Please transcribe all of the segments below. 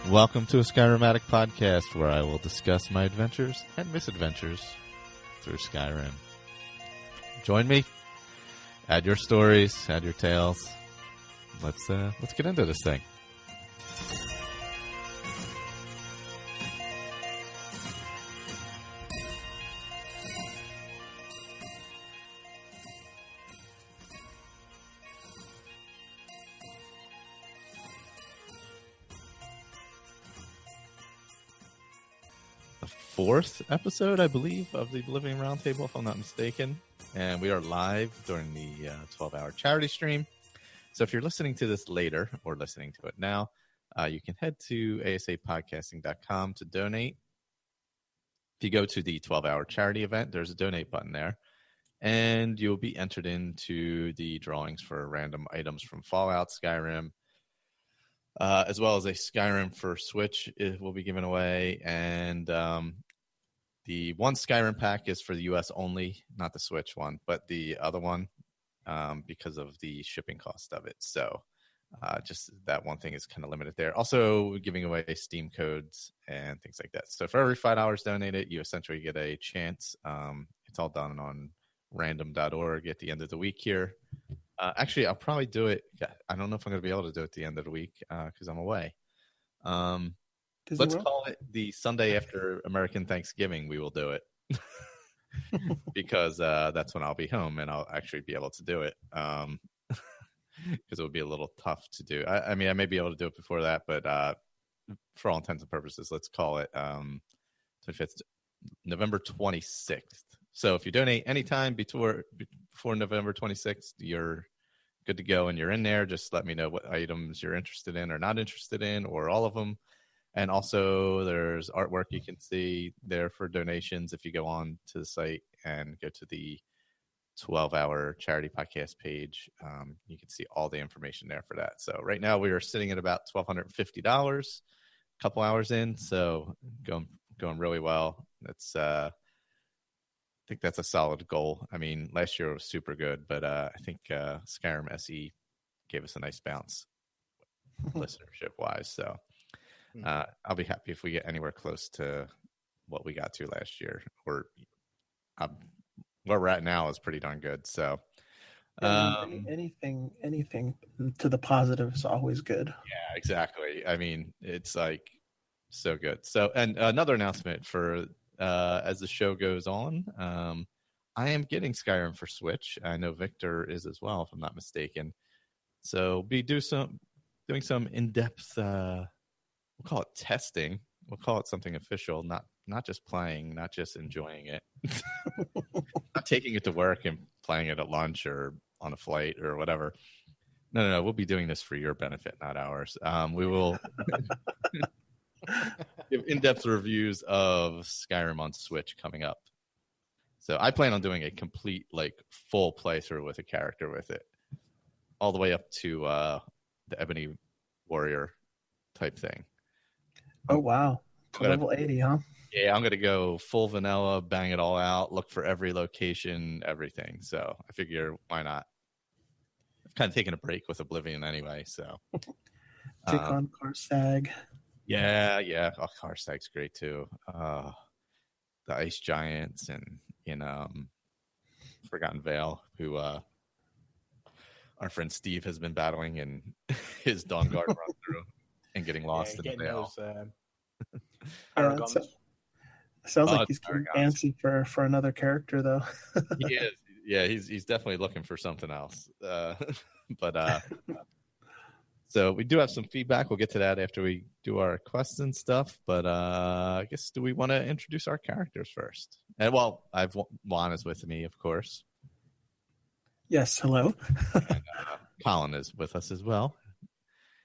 Welcome to a Skyrim Addict podcast, where I will discuss my adventures and misadventures through Skyrim. Join me. Add your stories. Add your tales. Let's get into this thing. Fourth episode, I believe, of the Oblivion Roundtable, if I'm not mistaken. And we are live during the 12-hour charity stream. So if you're listening to this later or listening to it now, you can head to ASAPodcasting.com to donate. If you go to the 12-hour charity event, there's a donate button there. And you'll be entered into the drawings for random items from Fallout, Skyrim, as well as a Skyrim for Switch will be given away. And the one Skyrim pack is for the US only, not the Switch one, but the other one because of the shipping cost of it. So just that one thing is kind of limited there. Also giving away Steam codes and things like that. So for every $5 donated, you essentially get a chance. It's all done on random.org at the end of the week here. Actually, I'll probably do it. I don't know if I'm going to be able to do it at the end of the week because I'm away. Let's call it the Sunday after American Thanksgiving. We will do it because that's when I'll be home and I'll actually be able to do it because it would be a little tough to do. I mean, I may be able to do it before that, but for all intents and purposes, let's call it November 26th. So if you donate anytime before November 26th, you're good to go and you're in there. Just let me know what items you're interested in or not interested in, or all of them. And also there's artwork you can see there for donations if you go on to the site and go to the 12-hour charity podcast page. You can see all the information there for that. So right now we are sitting at about $1,250 a couple hours in. So going really well. That's I think that's a solid goal. I mean, last year was super good, but I think Skyrim SE gave us a nice bounce listenership-wise. So I'll be happy if we get anywhere close to what we got to last year. Or where we're at now is pretty darn good. So anything to the positive is always good. Yeah, exactly. I mean, it's like so good. So, and another announcement for as the show goes on, I am getting Skyrim for Switch. I know Victor is as well, if I'm not mistaken. So be doing some in-depth, we'll call it testing. We'll call it something official, not just playing, not just enjoying it. Not taking it to work and playing it at lunch or on a flight or whatever. No. We'll be doing this for your benefit, not ours. We will give in-depth reviews of Skyrim on Switch coming up. So I plan on doing a complete, full playthrough with a character with it, all the way up to the Ebony Warrior type thing. Oh, wow. Level 80, huh? Yeah, I'm going to go full vanilla, bang it all out, look for every location, everything. So I figure, why not? I've kind of taken a break with Oblivion anyway, so. Take on Karstag. Yeah. Oh, Karstag's great too. The Ice Giants and Forgotten Vale, who our friend Steve has been battling in his Dawn Guard run through and getting lost in the Vale. Sounds like he's getting fancy for another character, though. He is. Yeah, he's definitely looking for something else. So we do have some feedback. We'll get to that after we do our quests and stuff. But I guess, do we want to introduce our characters first? And Juan is with me, of course. Yes, hello. And Colin is with us as well.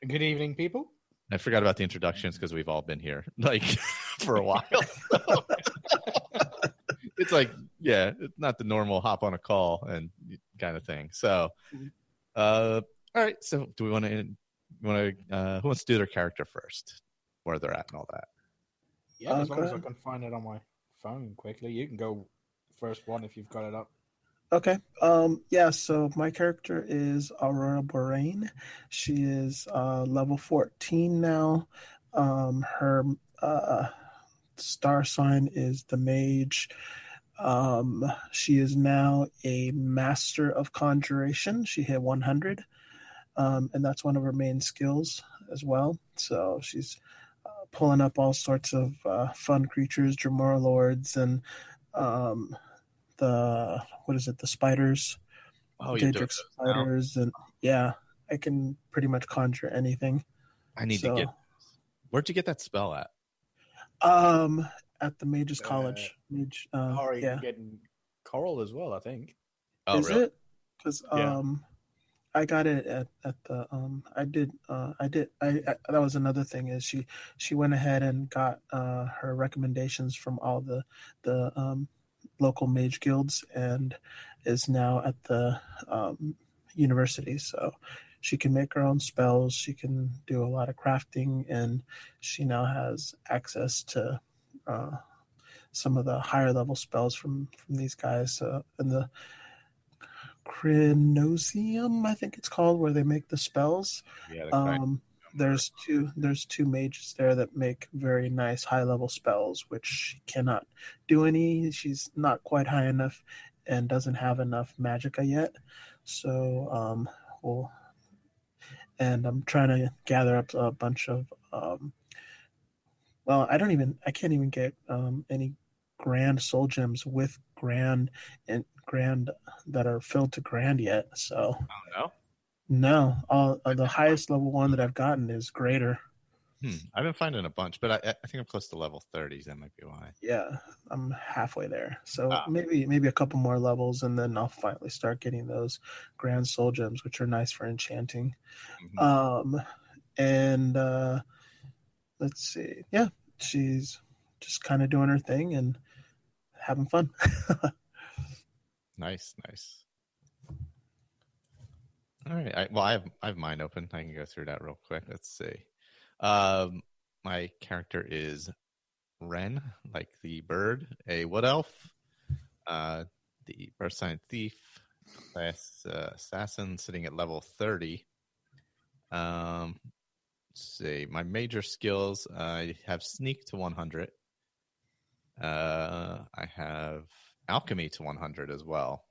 Good evening, people. I forgot about the introductions because we've all been here for a while. It's it's not the normal hop on a call and kind of thing. So, all right. So, do we want to? Who wants to do their character first, where they're at and all that? Yeah, as long as I can find it on my phone quickly. You can go first one if you've got it up. Okay. So my character is Aurora Boraine. She is level 14 now. Her star sign is the mage. She is now a master of conjuration. She hit 100, and that's one of her main skills as well. So she's pulling up all sorts of fun creatures, Dremora lords, and the the spiders, Oh, you're doing Daedric those now? spiders, and yeah, I can pretty much conjure anything. I need to get. Where'd you get that spell at? At the Mage's College. Mage, or you yeah. can get Coral as well, I think. Oh, is really? It? Because yeah. I got it at the I that was another thing is she went ahead and got her recommendations from all the local mage guilds and is now at the university, so she can make her own spells, she can do a lot of crafting, and she now has access to some of the higher level spells from these guys in the Crinosium, I think it's called, where they make the spells. Yeah, there's two mages there that make very nice high level spells, which she cannot do any. She's not quite high enough and doesn't have enough magicka yet. So and I'm trying to gather up a bunch of I can't even get any grand soul gems with grand that are filled to grand yet. So no, the highest level one that I've gotten is greater. I've been finding a bunch, but I think I'm close to level 30s. That might be why. Yeah, I'm halfway there. So maybe a couple more levels, and then I'll finally start getting those grand soul gems, which are nice for enchanting. Mm-hmm. And let's see. Yeah, she's just kind of doing her thing and having fun. Nice. All right. I have mine open. I can go through that real quick. Let's see. My character is Wren, like the bird, a wood elf, the birth sign thief, class assassin, sitting at level 30. Let's see. My major skills, I have sneak to 100. I have alchemy to 100 as well.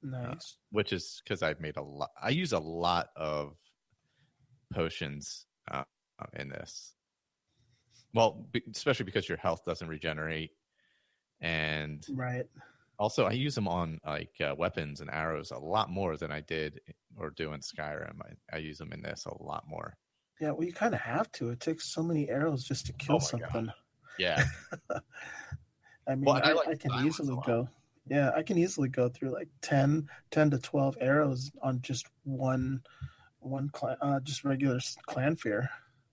Nice. Which is because I've made a lot. I use a lot of potions in this. Well, especially because your health doesn't regenerate, and right. Also, I use them on like weapons and arrows a lot more than I did or do in Skyrim. I use them in this a lot more. Yeah, well, you kind of have to. It takes so many arrows just to kill something. God. Yeah. I mean, I can easily go. Yeah, I can easily go through like 10 to 12 arrows on just one clan, just regular clan fear.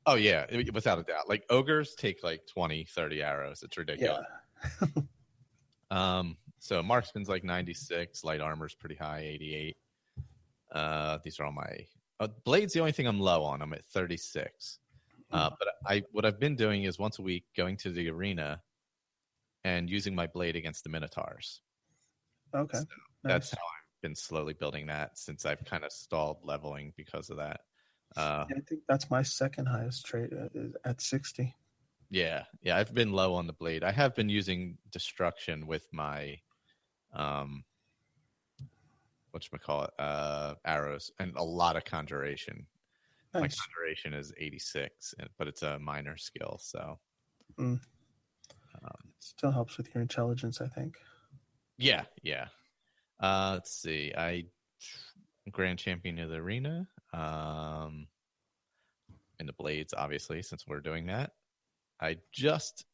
Oh, yeah, without a doubt. Like ogres take like 20, 30 arrows. It's ridiculous. Yeah. So marksman's like 96. Light armor's pretty high, 88. These are all my... blade's the only thing I'm low on. I'm at 36. But what I've been doing is once a week going to the arena and using my blade against the minotaurs. Okay. So that's how I've been slowly building that since I've kind of stalled leveling because of that. I think that's my second highest trait at 60. Yeah, I've been low on the blade. I have been destruction with my arrows and a lot of conjuration. Nice. My conjuration is 86, but it's a minor skill, so still helps with your intelligence, I think. Yeah. Let's see. I grand champion of the arena. In the blades, obviously, since we're doing that. I just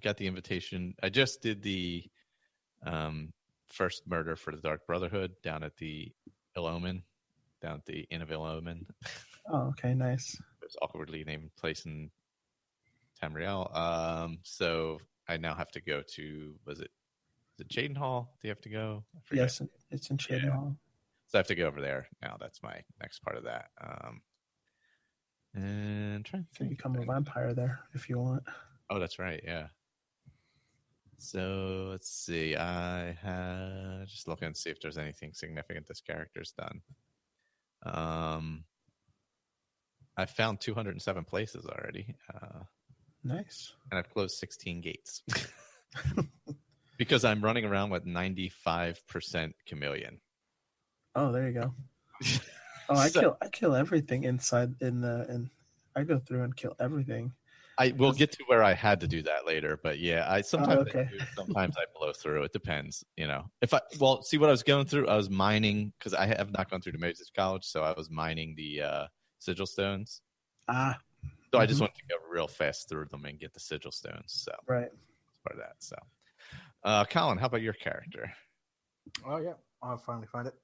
got the invitation. I just did the first murder for the Dark Brotherhood down at the Inn of Ill-Omen. Oh, okay, nice. It's awkwardly named place in Tamriel. So I now have to go to, is it Chaden Hall? Do you have to go? I forget. Yes, it's in Chaden Hall. So I have to go over there now. That's my next part of that. And trying to become a vampire there if you want. Oh, that's right. Yeah. So let's see. I have just looking and see if there's anything significant this character's done. I found 207 places already. Nice. And I've closed 16 gates. Because I'm running around with 95% chameleon. Oh, there you go. Oh, I kill everything inside and I go through and kill everything. I will get to where I had to do that later, but yeah, I sometimes okay. I do, sometimes I blow through. It depends, see what I was going through. I was mining because I have not gone through the Mages College, so I was mining the sigil stones. So I just wanted to go real fast through them and get the sigil stones. So right, part of that. So, Colin, how about your character? Oh yeah, I finally found it.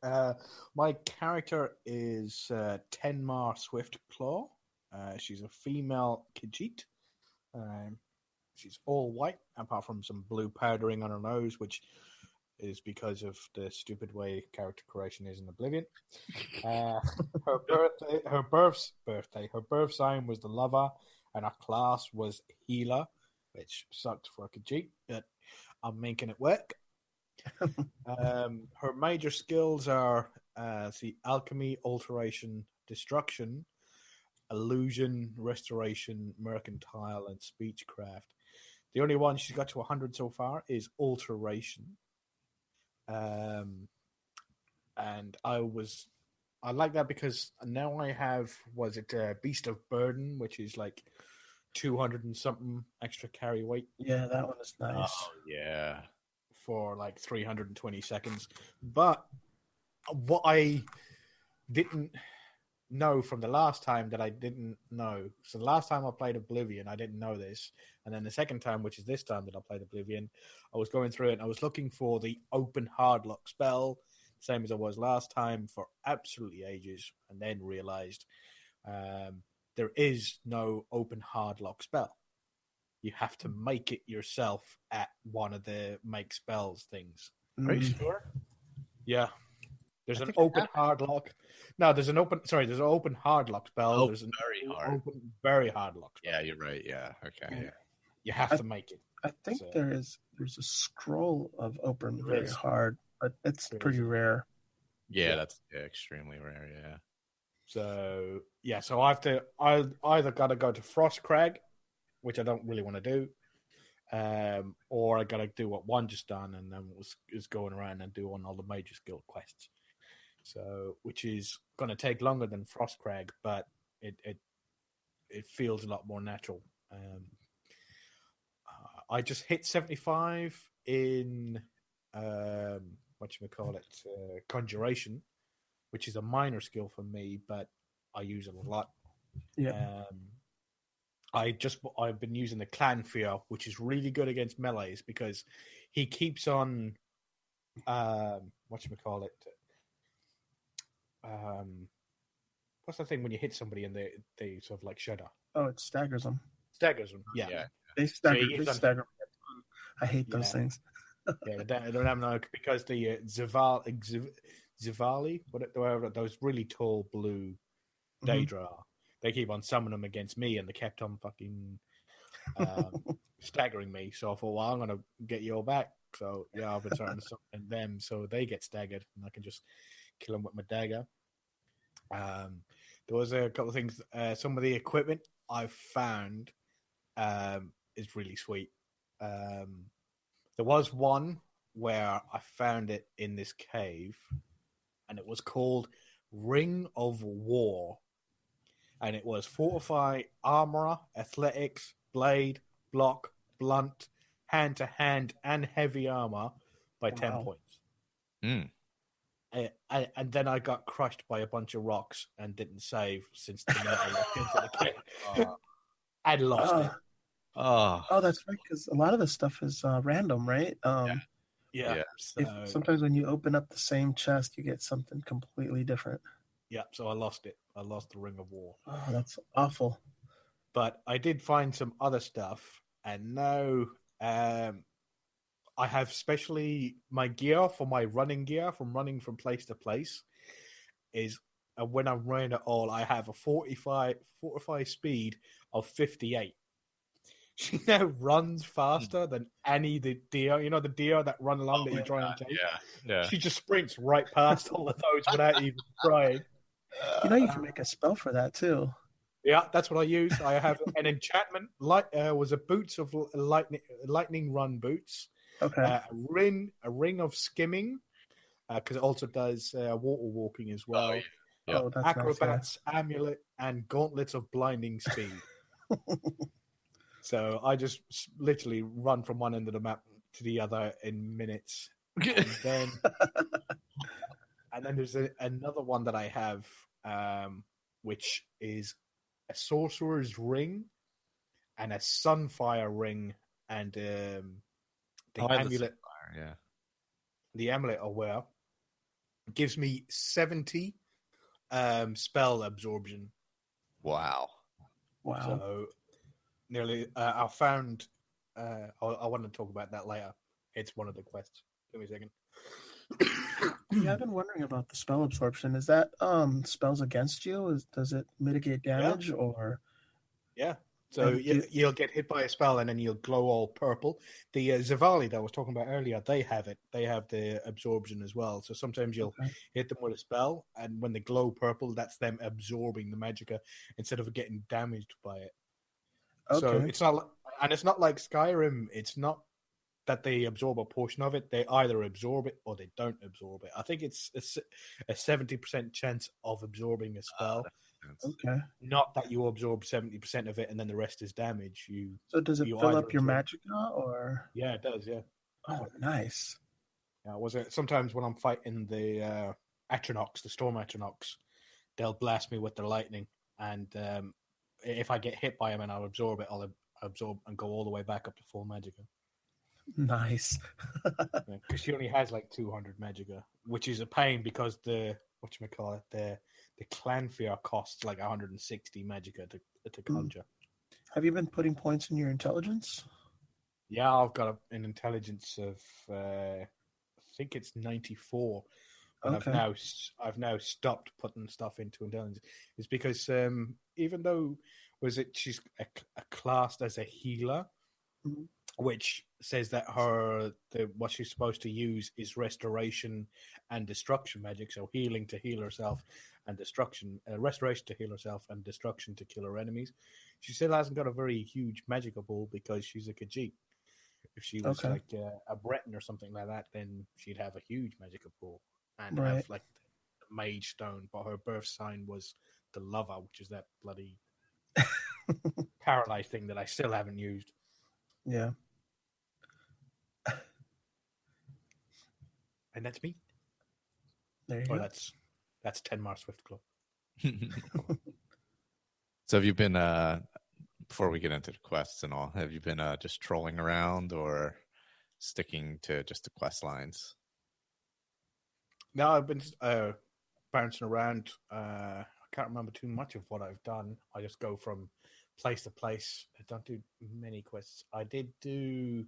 My character is Tenmar Swiftclaw. She's a female Khajiit. She's all white, apart from some blue powdering on her nose, which is because of the stupid way character creation is in Oblivion. Her birth sign was the Lover, and her class was Healer, which sucked for a Khajiit, but I'm making it work. Her major skills are the Alchemy, Alteration, Destruction, Illusion, Restoration, Mercantile, and Speechcraft. The only one she's got to 100 so far is Alteration. And I like that because now I have, Beast of Burden, which is like 200 and something extra carry weight. Yeah, that one is nice. Oh, yeah. For like 320 seconds. But what I didn't know from the last time that I didn't know. So the last time I played Oblivion, I didn't know this. And then the second time, which is this time that I played Oblivion, I was going through it and I was looking for the open hardlock spell, same as I was last time, for absolutely ages, and then realized there is no open hardlock spell. You have to make it yourself at one of the make spells things. Are you sure? Yeah. There's an open hardlock. No, there's an open hardlock spell. Oh, there's an very hard hardlock spell. Yeah, you're right. Yeah. Okay. Yeah. You have to make it. I think there's a scroll of open very hard, but it's pretty rare. Yeah, that's extremely rare. Yeah. So I either got to go to Frostcrag, which I don't really want to do, or I got to do what Juan just done, and then is going around and doing all the major skill quests. So, which is going to take longer than Frostcrag, but it feels a lot more natural. I just hit 75 in Conjuration, which is a minor skill for me, but I use it a lot. Yeah. I've been using the Clan Fear, which is really good against melees because he keeps on what's the thing when you hit somebody and they sort of like shudder? Oh, it staggers them. Yeah. They stagger me. I hate those things. Yeah, they don't have no, because the Zivali, whatever, those really tall blue Daedra are. They keep on summoning them against me, and they kept on fucking staggering me. So I thought, well, I'm going to get you all back. So, yeah, I've been starting to summon them so they get staggered, and I can just kill them with my dagger. There was a couple of things. Some of the equipment I've found is really sweet. There was one where I found it in this cave, and it was called Ring of War. And it was Fortify, Armorer, Athletics, Blade, Block, Blunt, Hand-to-Hand, and Heavy Armor by 10 points. And then I got crushed by a bunch of rocks and didn't save since the minute I looked into the cave. I lost it. Oh, that's right, because a lot of this stuff is random, right? Yeah. Sometimes when you open up the same chest, you get something completely different. Yeah, so I lost it. I lost the Ring of War. Oh, that's awful. But I did find some other stuff, and now I have specially my gear for my running gear from running from place to place is when I'm running it all, I have a 45 speed of 58. She now runs faster than any the deer. You know the deer that run along that you try and take? Yeah. She just sprints right past all of those without even trying. You know, you can make a spell for that too. Yeah, that's what I use. I have an enchantment. Was a boots of lightning run boots. Okay. A ring of skimming, because it also does water walking as well. Oh, yeah. Oh, that's Acrobats, amulet, and gauntlets of blinding speed. So I just literally run from one end of the map to the other in minutes. And then, there's another one that I have, which is a sorcerer's ring and a sunfire ring and the amulet. Yeah. The amulet I wear gives me 70 spell absorption. Wow. So nearly, I found. I want to talk about that later. It's one of the quests. Give me a second. Yeah, I've been wondering about the spell absorption. Is that spells against you? Does it mitigate damage or? Yeah. So you'll get hit by a spell and then you'll glow all purple. The Zivali that I was talking about earlier, they have it. They have the absorption as well. So sometimes you'll hit them with a spell, and when they glow purple, that's them absorbing the magicka instead of getting damaged by it. Okay. So it's not like Skyrim. It's not that they absorb a portion of it. They either absorb it or they don't absorb it. I think it's a 70% chance of absorbing a spell. Okay. Not that you absorb 70% of it and then the rest is damage. So does it fill up your magicka or? Yeah, it does. Yeah. Oh, nice. Yeah. Sometimes when I'm fighting the Atronachs, the Storm Atronachs, they'll blast me with their lightning, and if I get hit by them and I'll absorb it, I'll absorb and go all the way back up to full magicka. Nice. Because she only has like 200 magicka, which is a pain because the Clanfear costs like 160 magicka to conjure. Have you been putting points in your intelligence? Yeah, I've got an intelligence of I think it's 94. But okay. I've now stopped putting stuff into intelligence. It's because even though she's classed as a healer, which says that what she's supposed to use is restoration and destruction magic, so healing to heal herself and restoration to heal herself and destruction to kill her enemies. She still hasn't got a very huge magical pool because she's a Khajiit. If she was like a Breton or something like that, then she'd have a huge magical pool and have like the mage stone. But her birth sign was the lover, which is that bloody paralyzed thing that I still haven't used. Yeah. And that's me. There you go. That's 10 Mars Swift Club. So have you been, before we get into the quests and all, have you been just trolling around or sticking to just the quest lines? No, I've been bouncing around. I can't remember too much of what I've done. I just go from place to place. I don't do many quests. I did do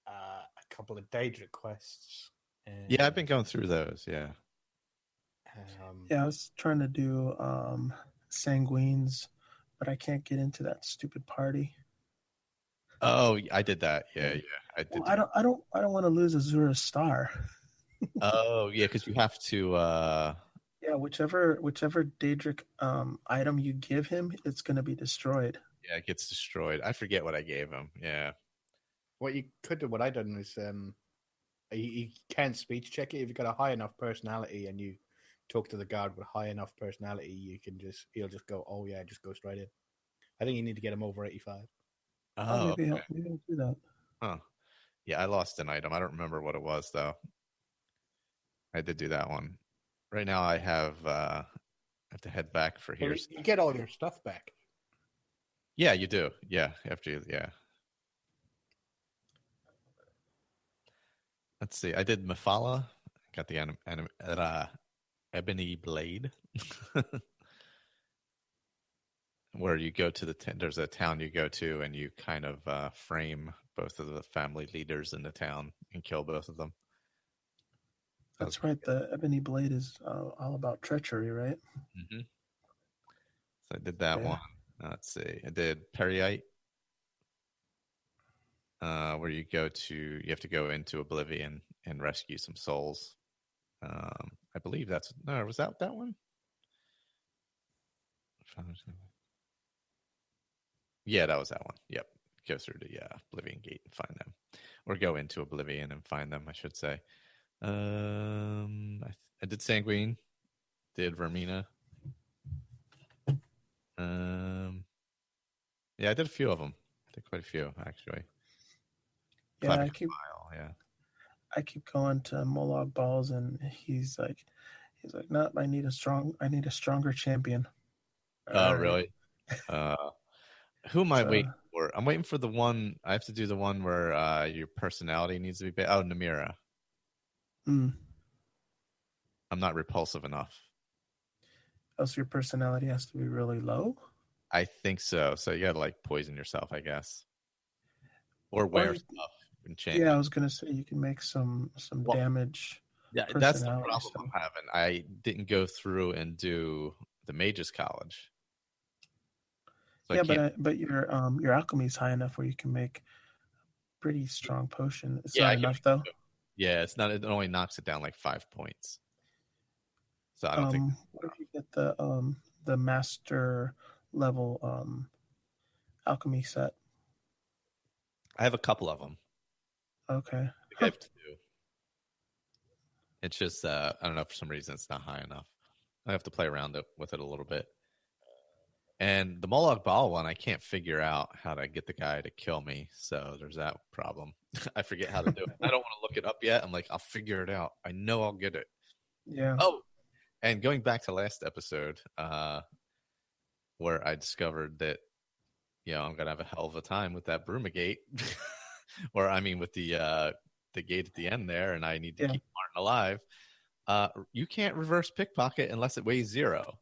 a couple of Daedric quests. Yeah, I've been going through those, yeah. I was trying to do Sanguines, but I can't get into that stupid party. Oh, I did that. Yeah. I did. Well, I don't want to lose Azura's star. Oh, yeah, because you have to. Yeah, whichever Daedric item you give him, it's going to be destroyed. Yeah, it gets destroyed. I forget what I gave him. Yeah. What I done is you can't speech check it if you've got a high enough personality and you talk to the guard with high enough personality. He'll just go, oh yeah, just go straight in. I think you need to get him over 85. Maybe I'll do that. Huh. Yeah, I lost an item. I don't remember what it was though. I did do that one. Right now, I have to head back for here. You get all your stuff back. Yeah, you do. Yeah, yeah. Let's see. I did Mephala. Got the ebony blade. Where you go to there's a town you go to and you kind of frame both of the family leaders in the town and kill both of them. That's right. The ebony blade is all about treachery, right? Mm-hmm. So I did that one. Let's see. I did Periite, where you have to go into Oblivion and rescue some souls. I believe was that one? Yeah, that was that one. Yep. Go through the Oblivion gate and find them, or go into Oblivion and find them, I should say. I did Sanguine, did Vermina. Yeah, I did a few of them. I did quite a few actually. Yeah, I keep going to Molag Balls, and he's like, no, I need a stronger champion. Oh, All really? Who am I So- waiting for? I'm waiting for the one. I have to do the one where your personality needs to be. Oh, Namira. Mm. I'm not repulsive enough. Oh, so your personality has to be really low? I think so. So you gotta like poison yourself, I guess, or wear stuff. Enchantment. Yeah, I was gonna say you can make some damage. Yeah, that's the Personality problem stuff. I'm having. I didn't go through and do the Mages College. So Yeah, but your alchemy is high enough where you can make a pretty strong potion. It's not enough though. Yeah, it's not. It only knocks it down like 5 points. So I don't think. What if you get the master level alchemy set? I have a couple of them. Okay. I have 2. It's just I don't know, for some reason it's not high enough. I have to play around with it a little bit. And the Molag Bal one, I can't figure out how to get the guy to kill me. So there's that problem. I forget how to do it. I don't want to look it up yet. I'm like, I'll figure it out. I know I'll get it. Yeah. Oh, and going back to last episode, where I discovered that, I'm gonna have a hell of a time with that Brumagate, or I mean, with the gate at the end there, and I need to keep Martin alive. You can't reverse pickpocket unless it weighs 0.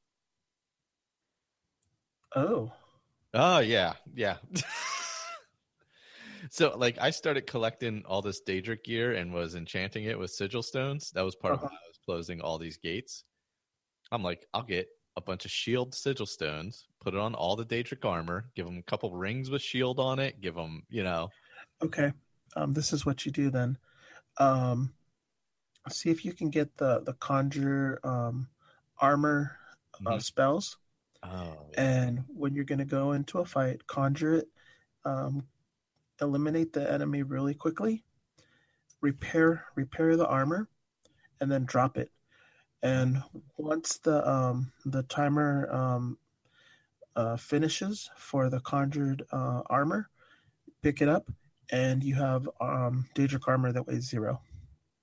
Oh. Oh yeah. So like I started collecting all this Daedric gear and was enchanting it with sigil stones. That was part of why I was closing all these gates. I'm like, I'll get a bunch of shield sigil stones, put it on all the Daedric armor, give them a couple rings with shield on it, give them, Okay. This is what you do then. See if you can get the conjure armor spells. Oh, yeah. And when you're going to go into a fight, conjure it, eliminate the enemy really quickly, repair the armor, and then drop it. And once the timer finishes for the conjured armor, pick it up, and you have Daedric armor that weighs 0.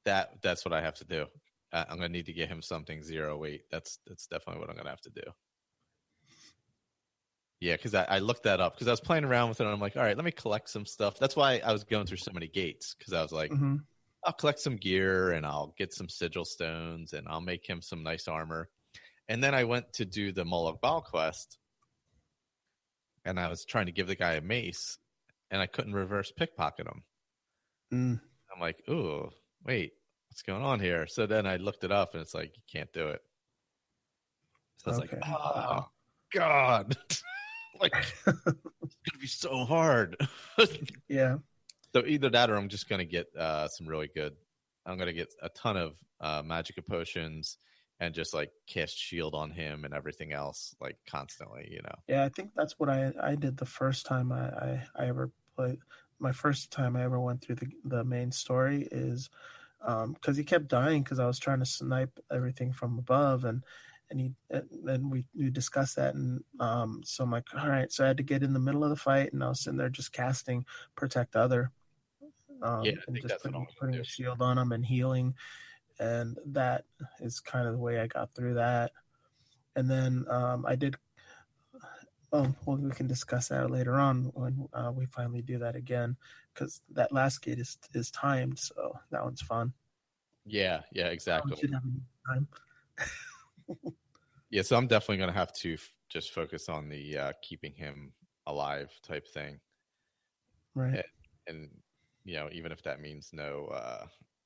That's what I have to do. I'm gonna need to get him something 0 weight. That's definitely what I'm gonna have to do. Yeah, because I looked that up because I was playing around with it and I'm like, all right, let me collect some stuff. That's why I was going through so many gates because I was like, I'll collect some gear and I'll get some sigil stones and I'll make him some nice armor. And then I went to do the Molag Bal quest and I was trying to give the guy a mace and I couldn't reverse pickpocket him. I'm like, ooh, wait, what's going on here? So then I looked it up and it's like, you can't do it. So I was like, oh, God. Like, it's going to be so hard. Yeah. So either that or I'm just going to get some really good. I'm going to get a ton of Magicka potions and just like cast shield on him and everything else like constantly, Yeah, I think that's what I did the first time I ever played. My first time I ever went through the main story is because he kept dying because I was trying to snipe everything from above and we discussed that and so I'm like, all right, so I had to get in the middle of the fight and I was sitting there just casting protect other and just putting a shield on him and healing, and that is kind of the way I got through that. And then I did we can discuss that later on when we finally do that again because that last gate is timed, so that one's fun. Yeah, exactly. Should have time. Yeah, so I'm definitely going to have to just focus on the keeping him alive type thing. Right. And even if that means no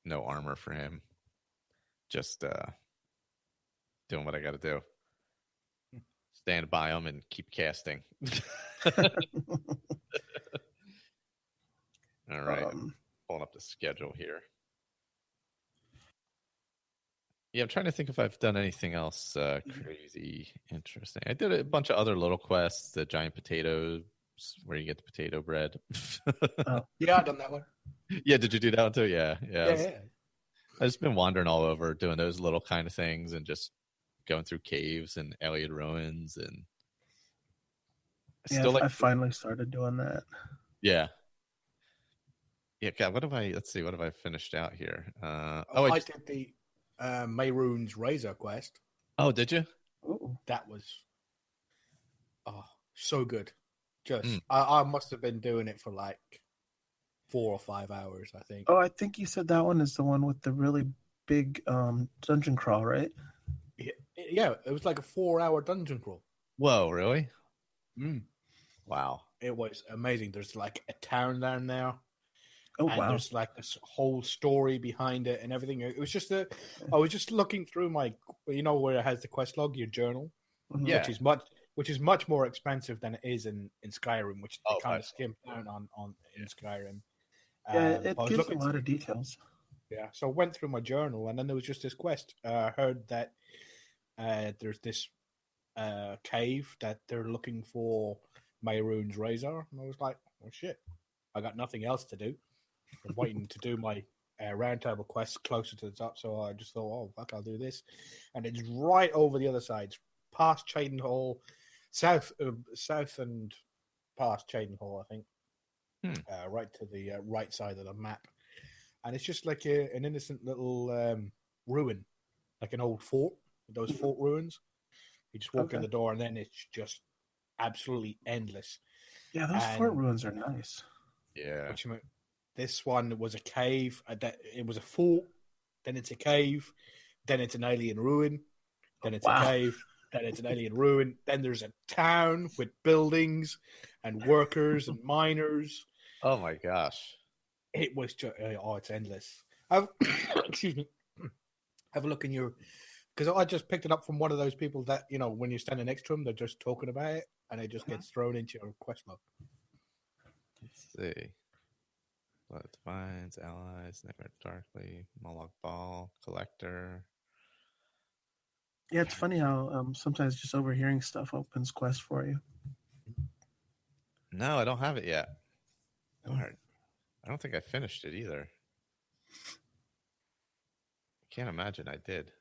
armor for him, just doing what I got to do. Stand by him and keep casting. All right. Pulling up the schedule here. Yeah, I'm trying to think if I've done anything else crazy interesting. I did a bunch of other little quests, the giant potato where you get the potato bread. Oh, Yeah, I've done that one. Yeah, did you do that one too? Yeah. Yeah. I've just been wandering all over doing those little kind of things and just going through caves and alien ruins and yeah. I finally started doing that. Yeah. Yeah, God, let's see, what have I finished out here? I did the Mayrune's Razor quest. Oh, did you? Ooh. That was so good. I must have been doing it for like 4 or 5 hours, I think. Oh, I think you said that one is the one with the really big dungeon crawl, right? Yeah, it was like a 4-hour dungeon crawl. Whoa, really? Mm. Wow. It was amazing. There's like a town down there. Oh, and wow. There's like this whole story behind it and everything. It was just I was just looking through my, where it has the quest log, your journal, Yeah. which is much more expensive than it is in Skyrim, which they kind of skimp down on in Skyrim. Yeah, it gives a lot of details. Yeah, so I went through my journal, and then there was just this quest. I heard that there's this cave that they're looking for Mayrune's Razor, and I was like, "Oh shit, I got nothing else to do. I'm waiting to do my Roundtable quest closer to the top." So I just thought, "Oh fuck, I'll do this," and it's right over the other side, past Chaden Hall, south and past Chaden Hall, I think. Right to the right side of the map, and it's just like an innocent little ruin, like an old fort. Those fort ruins. You just walk in the door, and then it's just absolutely endless. Yeah, those fort ruins are nice. Yeah. This one was a cave. It was a fort. Then it's a cave. Then it's an alien ruin. Then it's a cave. Then it's an alien ruin. Then there's a town with buildings and workers and miners. Oh my gosh. It was just, it's endless. Excuse me. Have a look in your, because I just picked it up from one of those people that, when you're standing next to them, they're just talking about it and it just gets thrown into your quest log. Let's see. Blood Divines, Allies, Nightmare Darkly, Moloch Ball, Collector. Yeah, it's funny how sometimes just overhearing stuff opens quests for you. No, I don't have it yet. Darn. I don't think I finished it either. I can't imagine I did.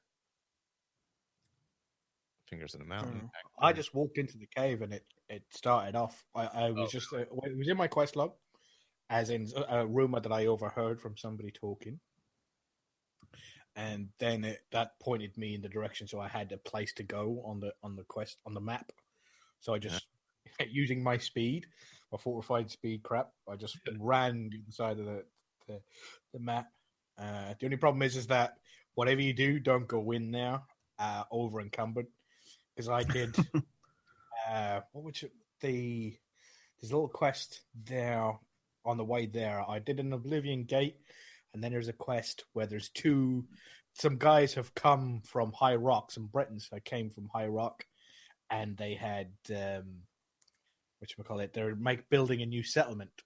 Fingers in the Mountain. I just walked into the cave and it started off. I was it was in my quest log, as in a rumor that I overheard from somebody talking. And then that pointed me in the direction, so I had a place to go on the quest on the map. So I just, using my speed, my fortified speed crap, I just ran inside of the map. The only problem is that whatever you do, don't go in there over encumbered, because I did. There's a little quest there on the way there. I did an Oblivion gate. And then there's a quest where there's some guys have come from High Rock, some Britons that came from High Rock, and they had, they're building a new settlement.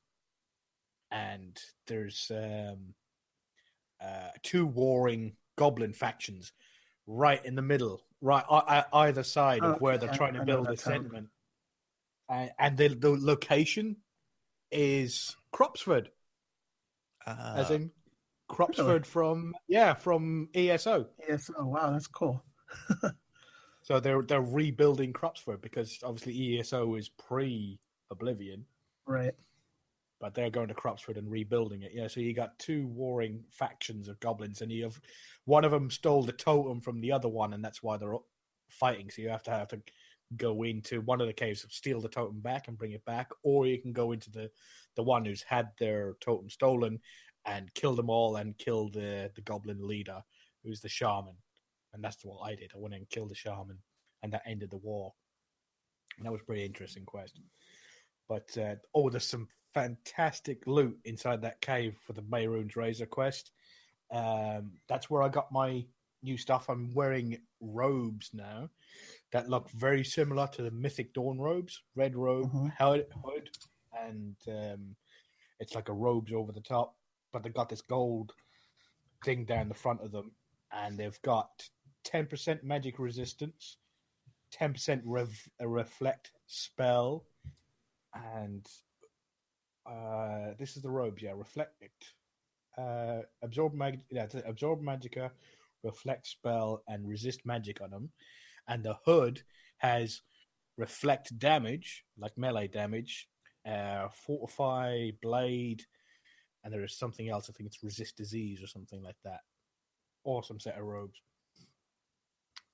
And there's 2 warring goblin factions right in the middle, right either side of where they're trying to build a settlement. And the location is Cropsford. As in Cropsford from ESO. ESO, wow, that's cool. So they're rebuilding Cropsford because obviously ESO is pre-Oblivion, right? But they're going to Cropsford and rebuilding it. Yeah, so you got 2 warring factions of goblins, and you have one of them stole the totem from the other one, and that's why they're fighting. So you have to go into one of the caves, steal the totem back, and bring it back, or you can go into the one who's had their totem stolen and kill them all and kill the goblin leader, who's the shaman. And that's what I did. I went and killed the shaman, and that ended the war. And that was a pretty interesting quest. But, there's some fantastic loot inside that cave for the Mayrune's Razor quest. That's where I got my new stuff. I'm wearing robes now that look very similar to the Mythic Dawn robes. Red robe, hood, and it's like a robes over the top. But they've got this gold thing down the front of them, and they've got 10% magic resistance, 10% reflect spell, and this is the robes. Yeah, reflect. Absorb magicka, reflect spell, and resist magic on them. And the hood has reflect damage, like melee damage, fortify blade, and there is something else. I think it's resist disease or something like that. Awesome set of robes.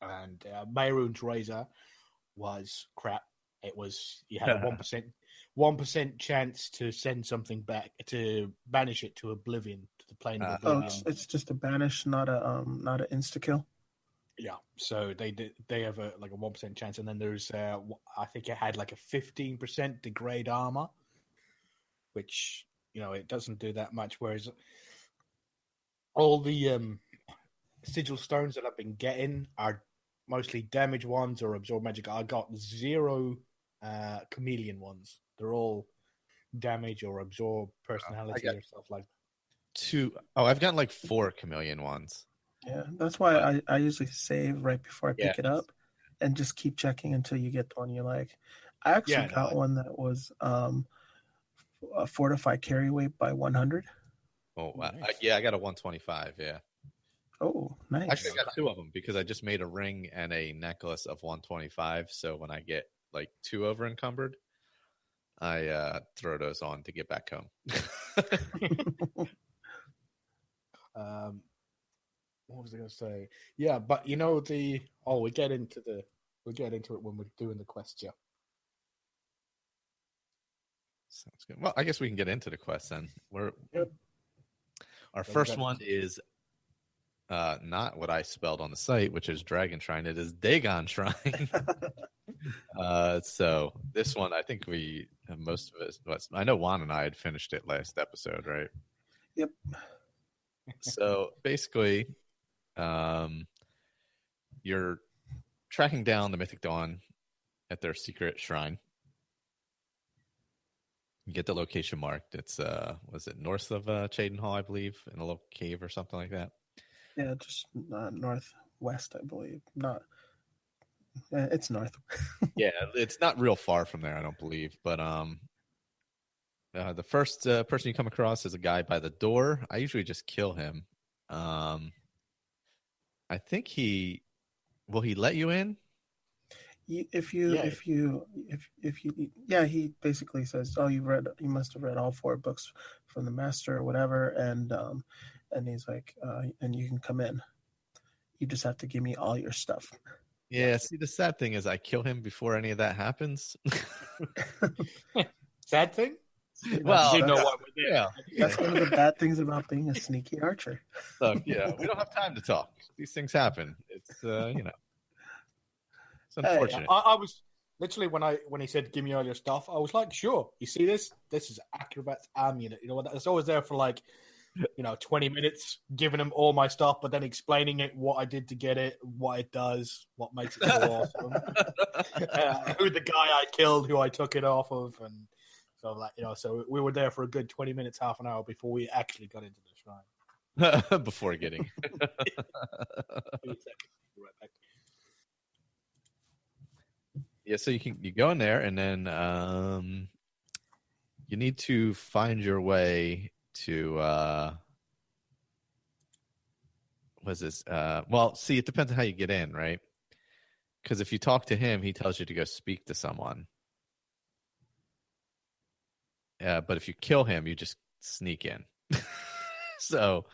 And Mayroon's razor was crap. It was you had a 1% chance to send something back, to banish it to Oblivion, to the plane of Oblivion. It's just a banish, not a insta kill. Yeah, so they have a 1% chance, and then there's I think it had like a 15% degrade armor, which it doesn't do that much. Whereas all the sigil stones that I've been getting are mostly damage ones or absorb magic. I got 0 chameleon ones. They're all damage or absorb personality or stuff like that. 2. Oh, I've gotten like 4 chameleon ones. Yeah, that's why I usually save right before I pick it up and just keep checking until you get the one you like. I actually got one that was a fortify carry weight by 100. Oh, wow. Nice. I got a 125, yeah. Oh, nice. Actually, I got 2 of them because I just made a ring and a necklace of 125. So when I get like 2 over encumbered, I throw those on to get back home. What was I going to say? Yeah, but we'll get into it when we're doing the quest, yeah. Sounds good. Well, I guess we can get into the quest then. Our first one is not what I spelled on the site, which is Dragon Shrine. It is Dagon Shrine. So this one, I think most of us, I know Juan and I had finished it last episode, right? Yep. So basically, you're tracking down the Mythic Dawn at their secret shrine. You get the location marked. It's was it north of Cheydinhal, I believe, in a little cave or something like that. Yeah, just northwest, I believe. It's north. Yeah, it's not real far from there, I don't believe. But the first person you come across is a guy by the door. I usually just kill him. I think he let you in. He basically says, "Oh, you must have read all 4 books from the master or whatever," and he's like, "And you can come in. You just have to give me all your stuff." Yeah. See, the sad thing is, I kill him before any of that happens. Sad thing? Well, you know what we're doing. Yeah, that's one of the bad things about being a sneaky archer. So we don't have time to talk. These things happen. It's it's unfortunate. I was literally when he said, "Give me all your stuff," I was like, "Sure." You see this? This is Acrobat's amulet. It's always there for 20 minutes, giving him all my stuff, but then explaining what I did to get it, what it does, what makes it so awesome, who the guy I killed, who I took it off of, and so so we were there for a good 20 minutes, half an hour before we actually got into the shrine. Before getting. Yeah, so you go in there, and then you need to find your way to what's this? Well, see, it depends on how you get in, right? Because if you talk to him, he tells you to go speak to someone. But if you kill him, you just sneak in. So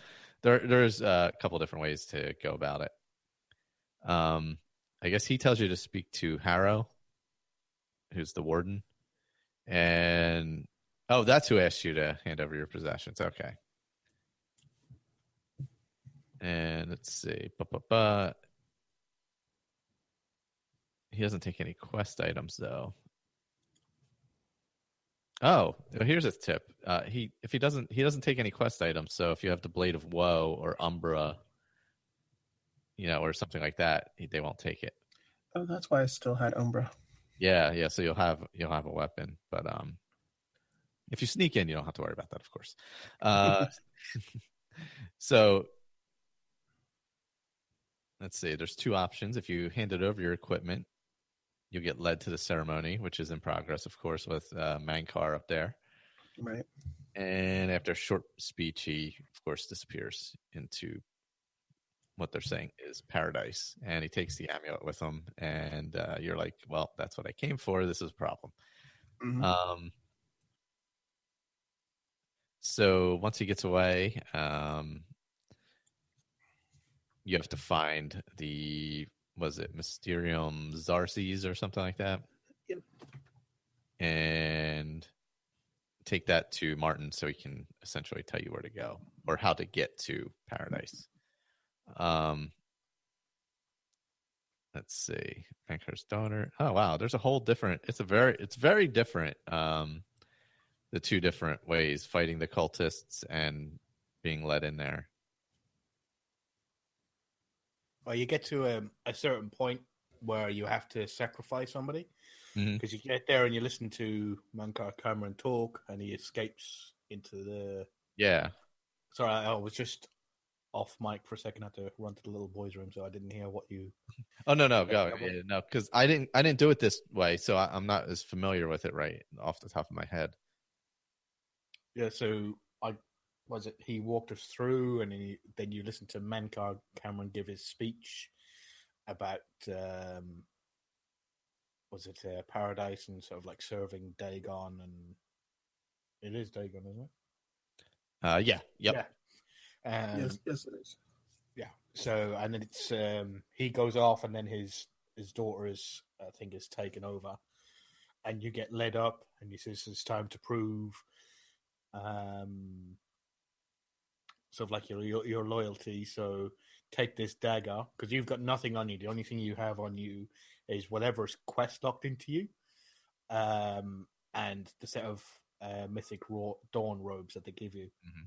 there's a couple different ways to go about it. I guess he tells you to speak to Harrow, who's the warden. And that's who asked you to hand over your possessions. Okay. And let's see. He doesn't take any quest items, though. Oh, here's a tip. He doesn't take any quest items. So if you have the Blade of Woe or Umbra, or something like that, they won't take it. Oh, that's why I still had Umbra. Yeah. So you'll have a weapon, but if you sneak in, you don't have to worry about that, of course. So let's see. There's 2 options. If you handed over your equipment, you get led to the ceremony, which is in progress, of course, with Mankar up there. Right. And after a short speech, he, of course, disappears into what they're saying is paradise. And he takes the amulet with him. And you're like, well, that's what I came for. This is a problem. Mm-hmm. So once he gets away, you have to find was it Mysterium Zarces or something like that? Yep. And take that to Martin so he can essentially tell you where to go or how to get to paradise. Let's see. Banker's daughter. Oh wow, there's a whole different. It's very different. The two different ways fighting the cultists and being led in there. Well, you get to a certain point where you have to sacrifice somebody because you get there and you listen to Mankar Cameron talk, and he escapes into the. Yeah. Sorry, I was just off mic for a second. I had to run to the little boys' room, so I didn't hear what you. Oh no, go. Yeah, no, because I didn't do it this way, so I'm not as familiar with it right off the top of my head. Yeah, so he walked us through, and then you listen to Mankar Cameron give his speech about paradise and sort of like serving Dagon, and it is Dagon, isn't it? Yeah, yep. Yeah. Yes, it is. Yeah. So and then it's he goes off, and then his daughter is taken over, and you get led up, and he says it's time to prove. Sort of like your loyalty. So take this dagger because you've got nothing on you. The only thing you have on you is whatever's quest locked into you, and the set of mythic dawn robes that they give you. Mm-hmm.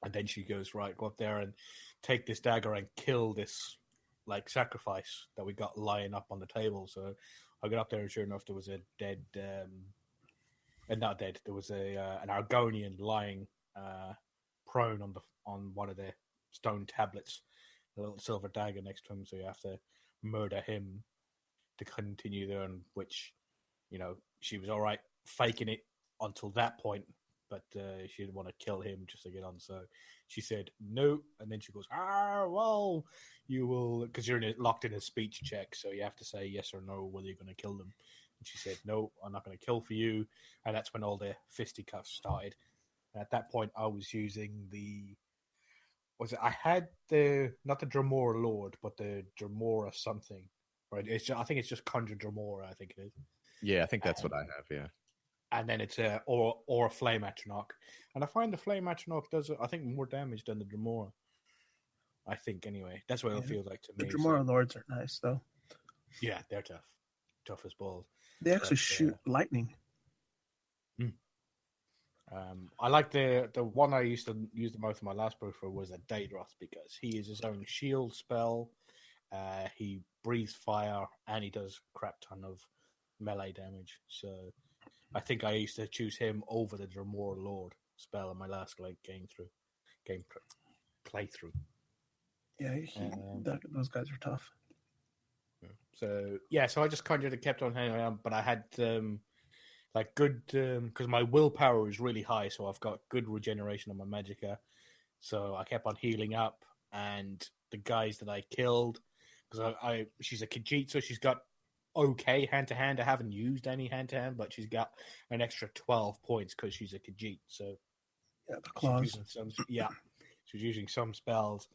And then she goes, right, go up there and take this dagger and kill this like sacrifice that we got lying up on the table. So I got up there, and sure enough, there was a dead, and not dead. There was an Argonian lying prone on one of the stone tablets, a little silver dagger next to him. So you have to murder him to continue there. And which, she was all right faking it until that point, but she didn't want to kill him just to get on. So she said no, and then she goes, well, you will, because you're locked in a speech check, so you have to say yes or no whether you're going to kill them. And she said, no, I'm not going to kill for you. And that's when all the fisticuffs started. And at that point, I was using I had not the Dremora Lord, but the Dremora something, right? I think it's just Conjure Dremora, I think it is. Yeah, I think that's what I have, yeah. And then it's or a Flame Atronach. And I find the Flame Atronach does, I think, more damage than the Dremora. I think, anyway. That's what it feels like to me. The Dremora Lords are nice, though. Yeah, they're tough. Tough as balls. They actually shoot lightning. I like the one I used to use the most in my last brew for was a Daedroth, because he is his own shield spell. He breathes fire, and he does a crap ton of melee damage. So I think I used to choose him over the Dremora Lord spell in my last game playthrough. Yeah, those guys are tough. So I just kind of kept on hanging around, but I had like good because my willpower is really high, so I've got good regeneration on my magicka. So I kept on healing up, and the guys that I killed, because she's a Khajiit, so she's got okay hand to hand. I haven't used any hand to hand, but she's got an extra 12 points because she's a Khajiit. So yeah, the claws. She was using some spells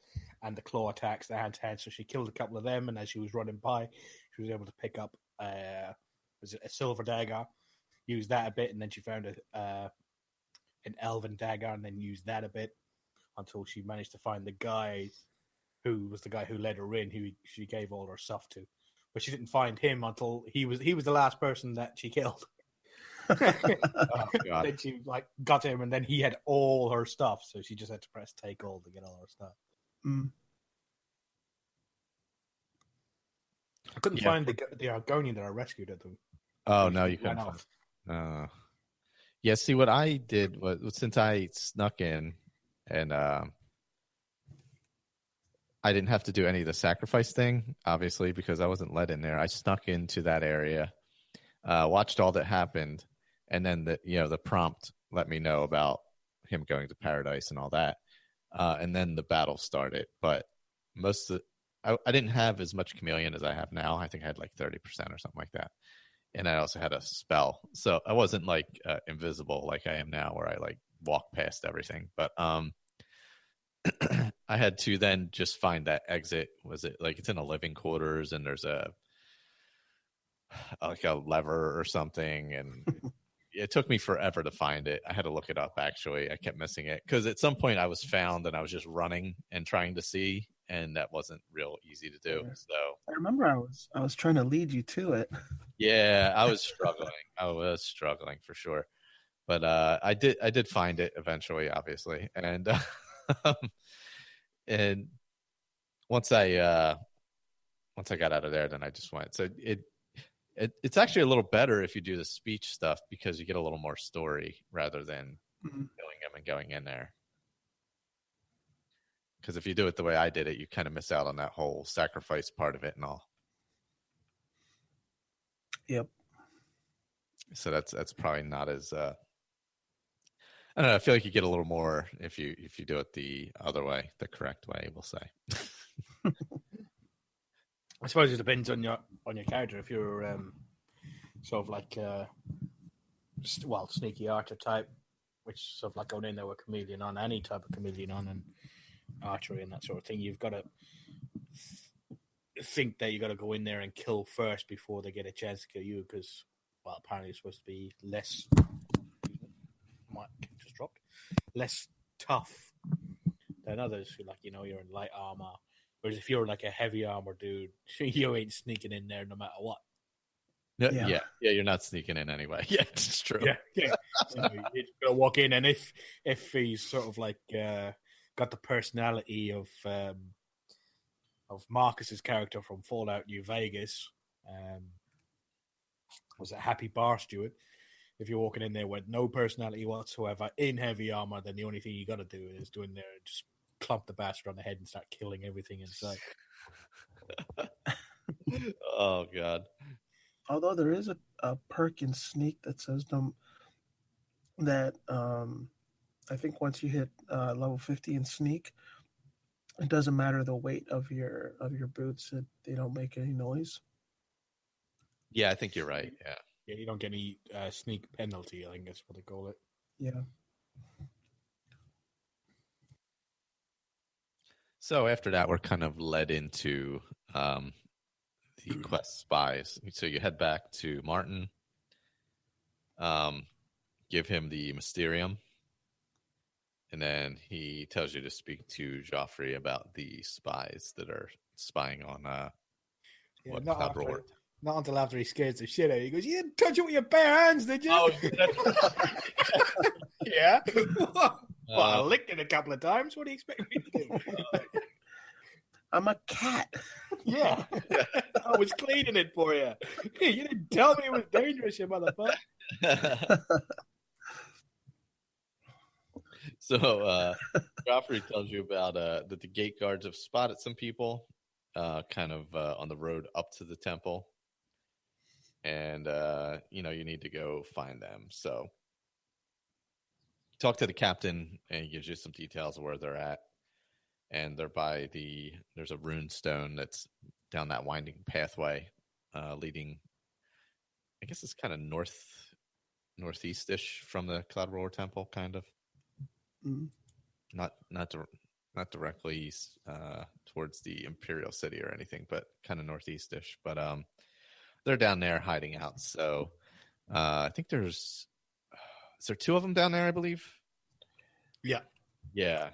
and the claw attacks, the hand to hand. So she killed a couple of them, and as she was running by, she was able to pick up a silver dagger, use that a bit, and then she found an elven dagger, and then used that a bit until she managed to find the guy who was the guy who led her in, who she gave all her stuff to. But she didn't find him until he was the last person that she killed. Oh, God. Then she got him, and then he had all her stuff, so she just had to press take all to get all her stuff. I couldn't find the Argonian that I rescued at them. Oh no, you couldn't find. Yeah, see, what I did was, since I snuck in and I I didn't have to do any of the sacrifice thing, obviously, because I wasn't let in there. I snuck into that area, watched all that happened, and then the prompt let me know about him going to paradise and all that. And then the battle started. But I didn't have as much chameleon as I have now. I think I had like 30% or something like that. And I also had a spell. So I wasn't like invisible like I am now, where I like walk past everything. But I had to then just find that exit. Was it like it's in a living quarters and there's a lever or something, and it took me forever to find it. I had to look it up, actually. I kept missing it because at some point I was found and I was just running and trying to see, and that wasn't real easy to do. So I remember I was trying to lead you to it. Yeah, I was struggling. I was struggling for sure. But I did find it eventually, obviously. And and once I got out of there, then I just went. So it's actually a little better if you do the speech stuff, because you get a little more story rather than killing him and going in there. Because if you do it the way I did it, you kind of miss out on that whole sacrifice part of it and all. Yep. So that's probably not as I don't know. I feel like you get a little more if you do it the other way, the correct way, we'll say. I suppose it depends on your character. If you're sort of like sneaky archer type, which sort of like going in there with chameleon on, any type of chameleon on, and archery and that sort of thing, you've got to think that you got to go in there and kill first before they get a chance to kill you, because apparently it's supposed to be less less tough than others who, like, you're in light armor, whereas if you're like a heavy armor dude, you ain't sneaking in there no matter what. Yeah, you're not sneaking in anyway. Yeah, it's true. Yeah. You're gonna walk in, and if he's sort of like got the personality of Marcus's character from Fallout New Vegas, was it Happy Bar Stewart? If you're walking in there with no personality whatsoever, in heavy armor, then the only thing you got to do is go in there and just clump the bastard on the head and start killing everything in sight. Oh God! Although there is a perk in Sneak that says that I think once you hit level 50 in Sneak, it doesn't matter the weight of your boots; they don't make any noise. Yeah, I think you're right. Yeah, you don't get any sneak penalty, I think that's what they call it. Yeah. So after that, we're kind of led into the quest spies. So you head back to Martin, give him the Mysterium, and then he tells you to speak to Joffrey about the spies that are spying on Cloud Roar. Not until after he scares the shit out of you. He goes, "You didn't touch it with your bare hands, did you?" Oh, yeah. I licked it a couple of times. What do you expect me to do? I'm a cat. Yeah. I was cleaning it for you. You didn't tell me it was dangerous, you motherfucker. So Joffrey tells you about that the gate guards have spotted some people kind of on the road up to the temple. And, you need to go find them. So talk to the captain, and he gives you some details of where they're at. And they're by there's a rune stone that's down that winding pathway leading, I guess it's kind of northeast-ish from the Cloud Roar Temple, kind of. Mm-hmm. Not directly towards the Imperial city or anything, but kind of northeast-ish. But they're down there hiding out. So I think is there two of them down there, I believe? Yeah. Yeah.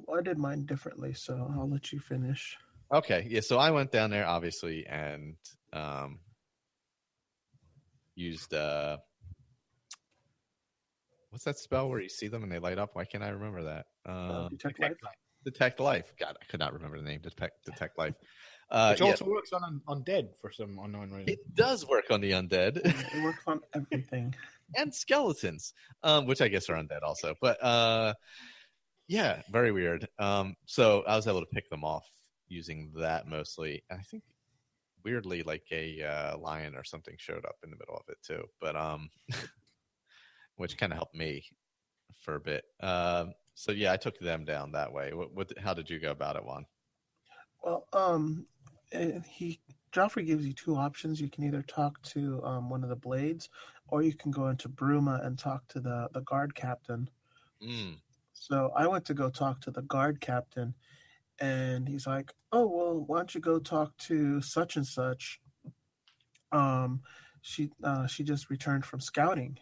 Well, I did mine differently, so I'll let you finish. Okay. Yeah. So I went down there, obviously, and used what's that spell where you see them and they light up? Why can't I remember that? Detect life. Detect life. God, I could not remember the name. Detect life. Which also works on undead for some unknown reason. It does work on the undead. It works on everything. And skeletons, which I guess are undead also. But yeah, very weird. So I was able to pick them off using that mostly. I think weirdly, like a lion or something showed up in the middle of it too, but which kind of helped me for a bit. So yeah, I took them down that way. How did you go about it, Juan? Well, Joffrey gives you two options. You can either talk to one of the blades, or you can go into Bruma and talk to the guard captain. So I went to go talk to the guard captain, and he's like, "Oh well, why don't you go talk to such and such? She just returned from scouting."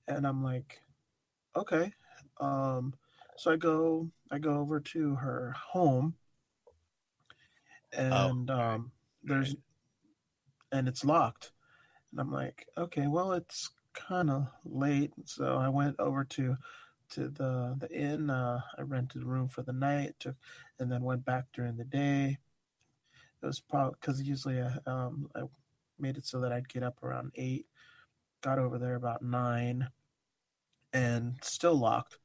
And I'm like, "Okay." So I go over to her home, and there's and it's locked. And I'm like, "Okay, well, it's kind of late." So I went over to the inn. I rented a room for the night, and then went back during the day. It was probably because usually I made it so that I'd get up around 8. Got over there about 9, and still locked.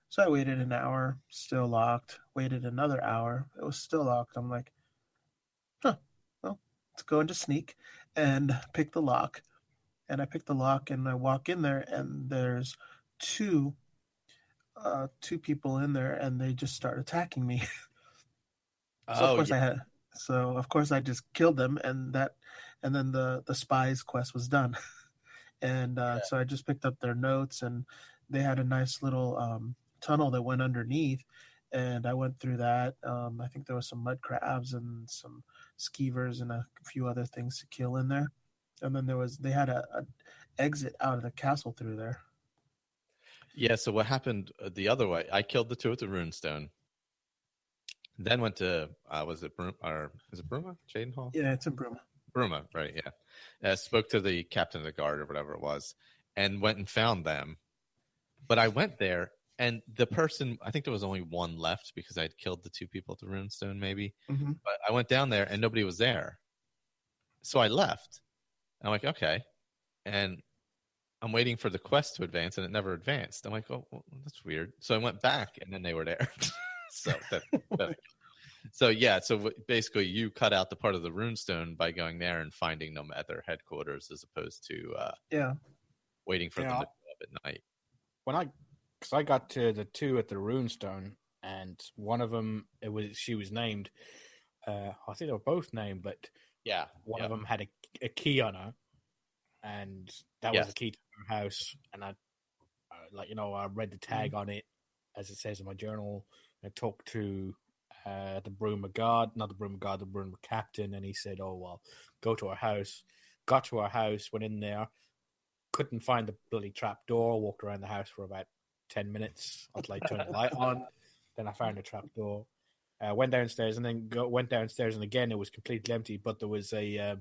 So I waited an hour, still locked. Waited another hour, it was still locked. I'm like, huh, well, let's go into sneak and pick the lock. And I pick the lock, and I walk in there, and there's two people in there, and they just start attacking me. So of course I just killed them, and then the spies quest was done. And so I just picked up their notes, and they had a nice little tunnel that went underneath, and I went through that. I think there was some mud crabs and some skeevers and a few other things to kill in there. And then they had a exit out of the castle through there. Yeah, so what happened the other way? I killed the two at the runestone. Then went to was it Bruma? Jaden Hall? Yeah, it's in Bruma. Bruma, right? Yeah. Spoke to the captain of the guard or whatever it was, and went and found them. But I went there, and the person, I think there was only one left because I'd killed the two people at the runestone, maybe. Mm-hmm. But I went down there, and nobody was there, so I left. I'm like, okay, and I'm waiting for the quest to advance, and it never advanced. I'm like, oh, well, that's weird. So I went back, and then they were there. So basically, you cut out the part of the runestone by going there and finding them at their headquarters, as opposed to waiting for them to show up at night. Because I got to the two at the runestone, and one of them she was named. I think they were both named, but one of them had a key on her, and that was the key to her house. And I read the tag on it, as it says in my journal. I talked to the Bruma captain, and he said, "Oh well, go to our house." Got to our house, went in there, couldn't find the bloody trap door. Walked around the house for about 10 minutes until I turned the light on. Then I found the trap door. Went downstairs, and then went downstairs, and again it was completely empty. But there was a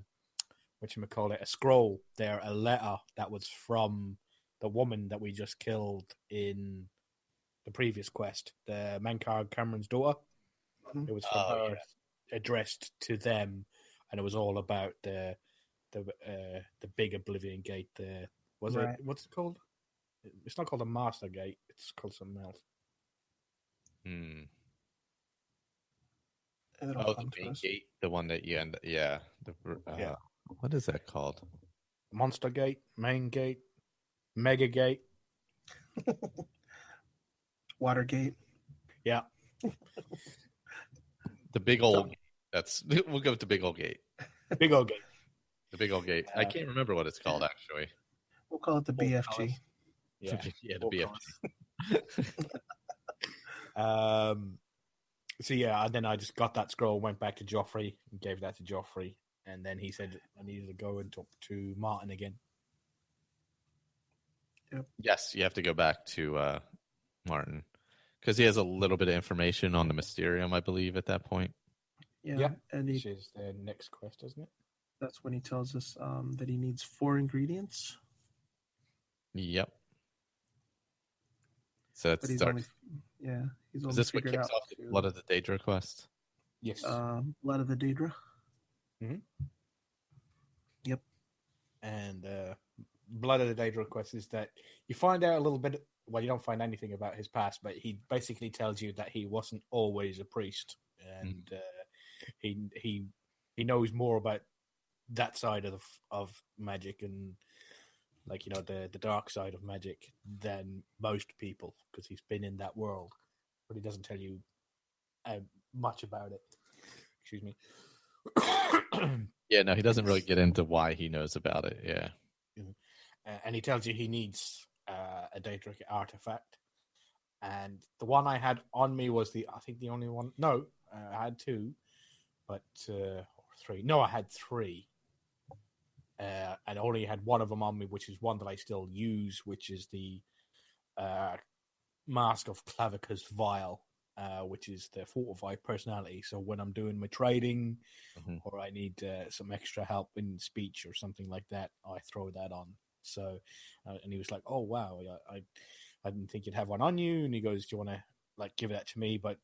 a scroll there, a letter that was from the woman that we just killed in the previous quest, the Mankar Cameron's daughter. It was from her, addressed to them, and it was all about the big Oblivion gate. What's it called? It's not called a Master Gate. It's called something else. The main gate, the one that you end. What is that called? Monster Gate, Main Gate, Mega Gate, Watergate. Yeah. The big old. We'll go with the big old gate. Big old gate. The big old gate. I can't remember what it's called actually. We'll call it the BFG. Yeah, the BFG. And then I just got that scroll, went back to Joffrey, and gave that to Joffrey, and then he said I needed to go and talk to Martin again. Yep. Yes, you have to go back to Martin because he has a little bit of information on the Mysterium, I believe, at that point. Yeah. And which is the next quest, isn't it? That's when he tells us that he needs 4 ingredients. Yep. So that's he's only is this what kicks off the Blood of the Daedra quest? Yes. Blood of the Daedra. Mm-hmm. Yep. And Blood of the Daedra quest is that you find out a little bit. Well, you don't find anything about his past, but he basically tells you that he wasn't always a priest, and he knows more about that side of magic and like the dark side of magic than most people because he's been in that world, but he doesn't tell you much about it. Excuse me. Yeah, no, he doesn't really get into why he knows about it. Yeah. And he tells you he needs a Daedric artifact. And the one I had on me was I think the only one. No, I had two, but or three. No, I had three. And only had one of them on me, which is one that I still use, which is the Mask of Clavicus Vial, which is the fortified personality. So when I'm doing my trading or I need some extra help in speech or something like that, I throw that on. So, and he was like, "Oh wow, I didn't think you'd have one on you." And he goes, "Do you want to like give that to me? But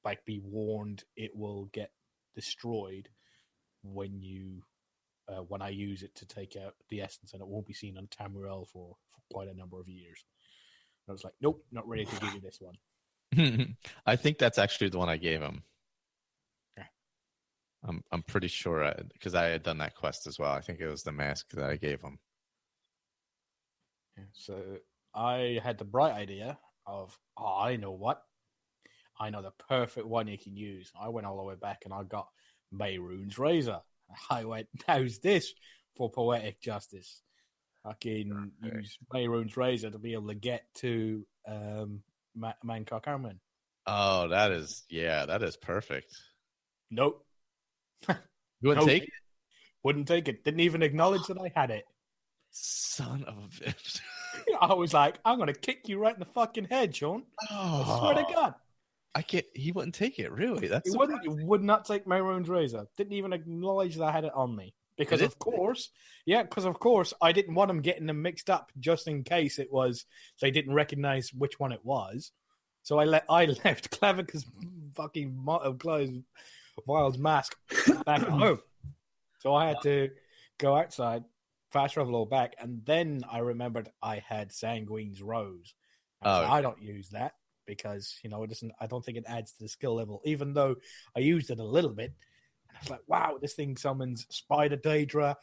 like, be warned, it will get destroyed when you." When I use it to take out the essence, and it won't be seen on Tamriel for quite a number of years. And I was like, nope, not ready to give you this one. I think that's actually the one I gave him. Yeah. I'm pretty sure because I had done that quest as well. I think it was the mask that I gave him. Yeah, so I had the bright idea of, I know what. I know the perfect one you can use. I went all the way back and I got Mehrunes Razor. I went, how's this for poetic justice? I can use Mehrunes Razor to be able to get to Mancock Armin. Oh, that is perfect. Nope. You wouldn't take it? Wouldn't take it. Didn't even acknowledge that I had it. Son of a bitch. I was like, I'm going to kick you right in the fucking head, Sean. I swear to God. He wouldn't take it, really. He would not take Mehrunes Razor. Didn't even acknowledge that I had it on me. Because of course, I didn't want them getting them mixed up just in case they didn't recognize which one it was. So I left Clavicus fucking Wild's mask back at home. So I had to go outside, fast travel all back, and then I remembered I had Sanguine's Rose. I don't use that. Because it doesn't. I don't think it adds to the skill level. Even though I used it a little bit, and I was like, "Wow, this thing summons Spider Daedra,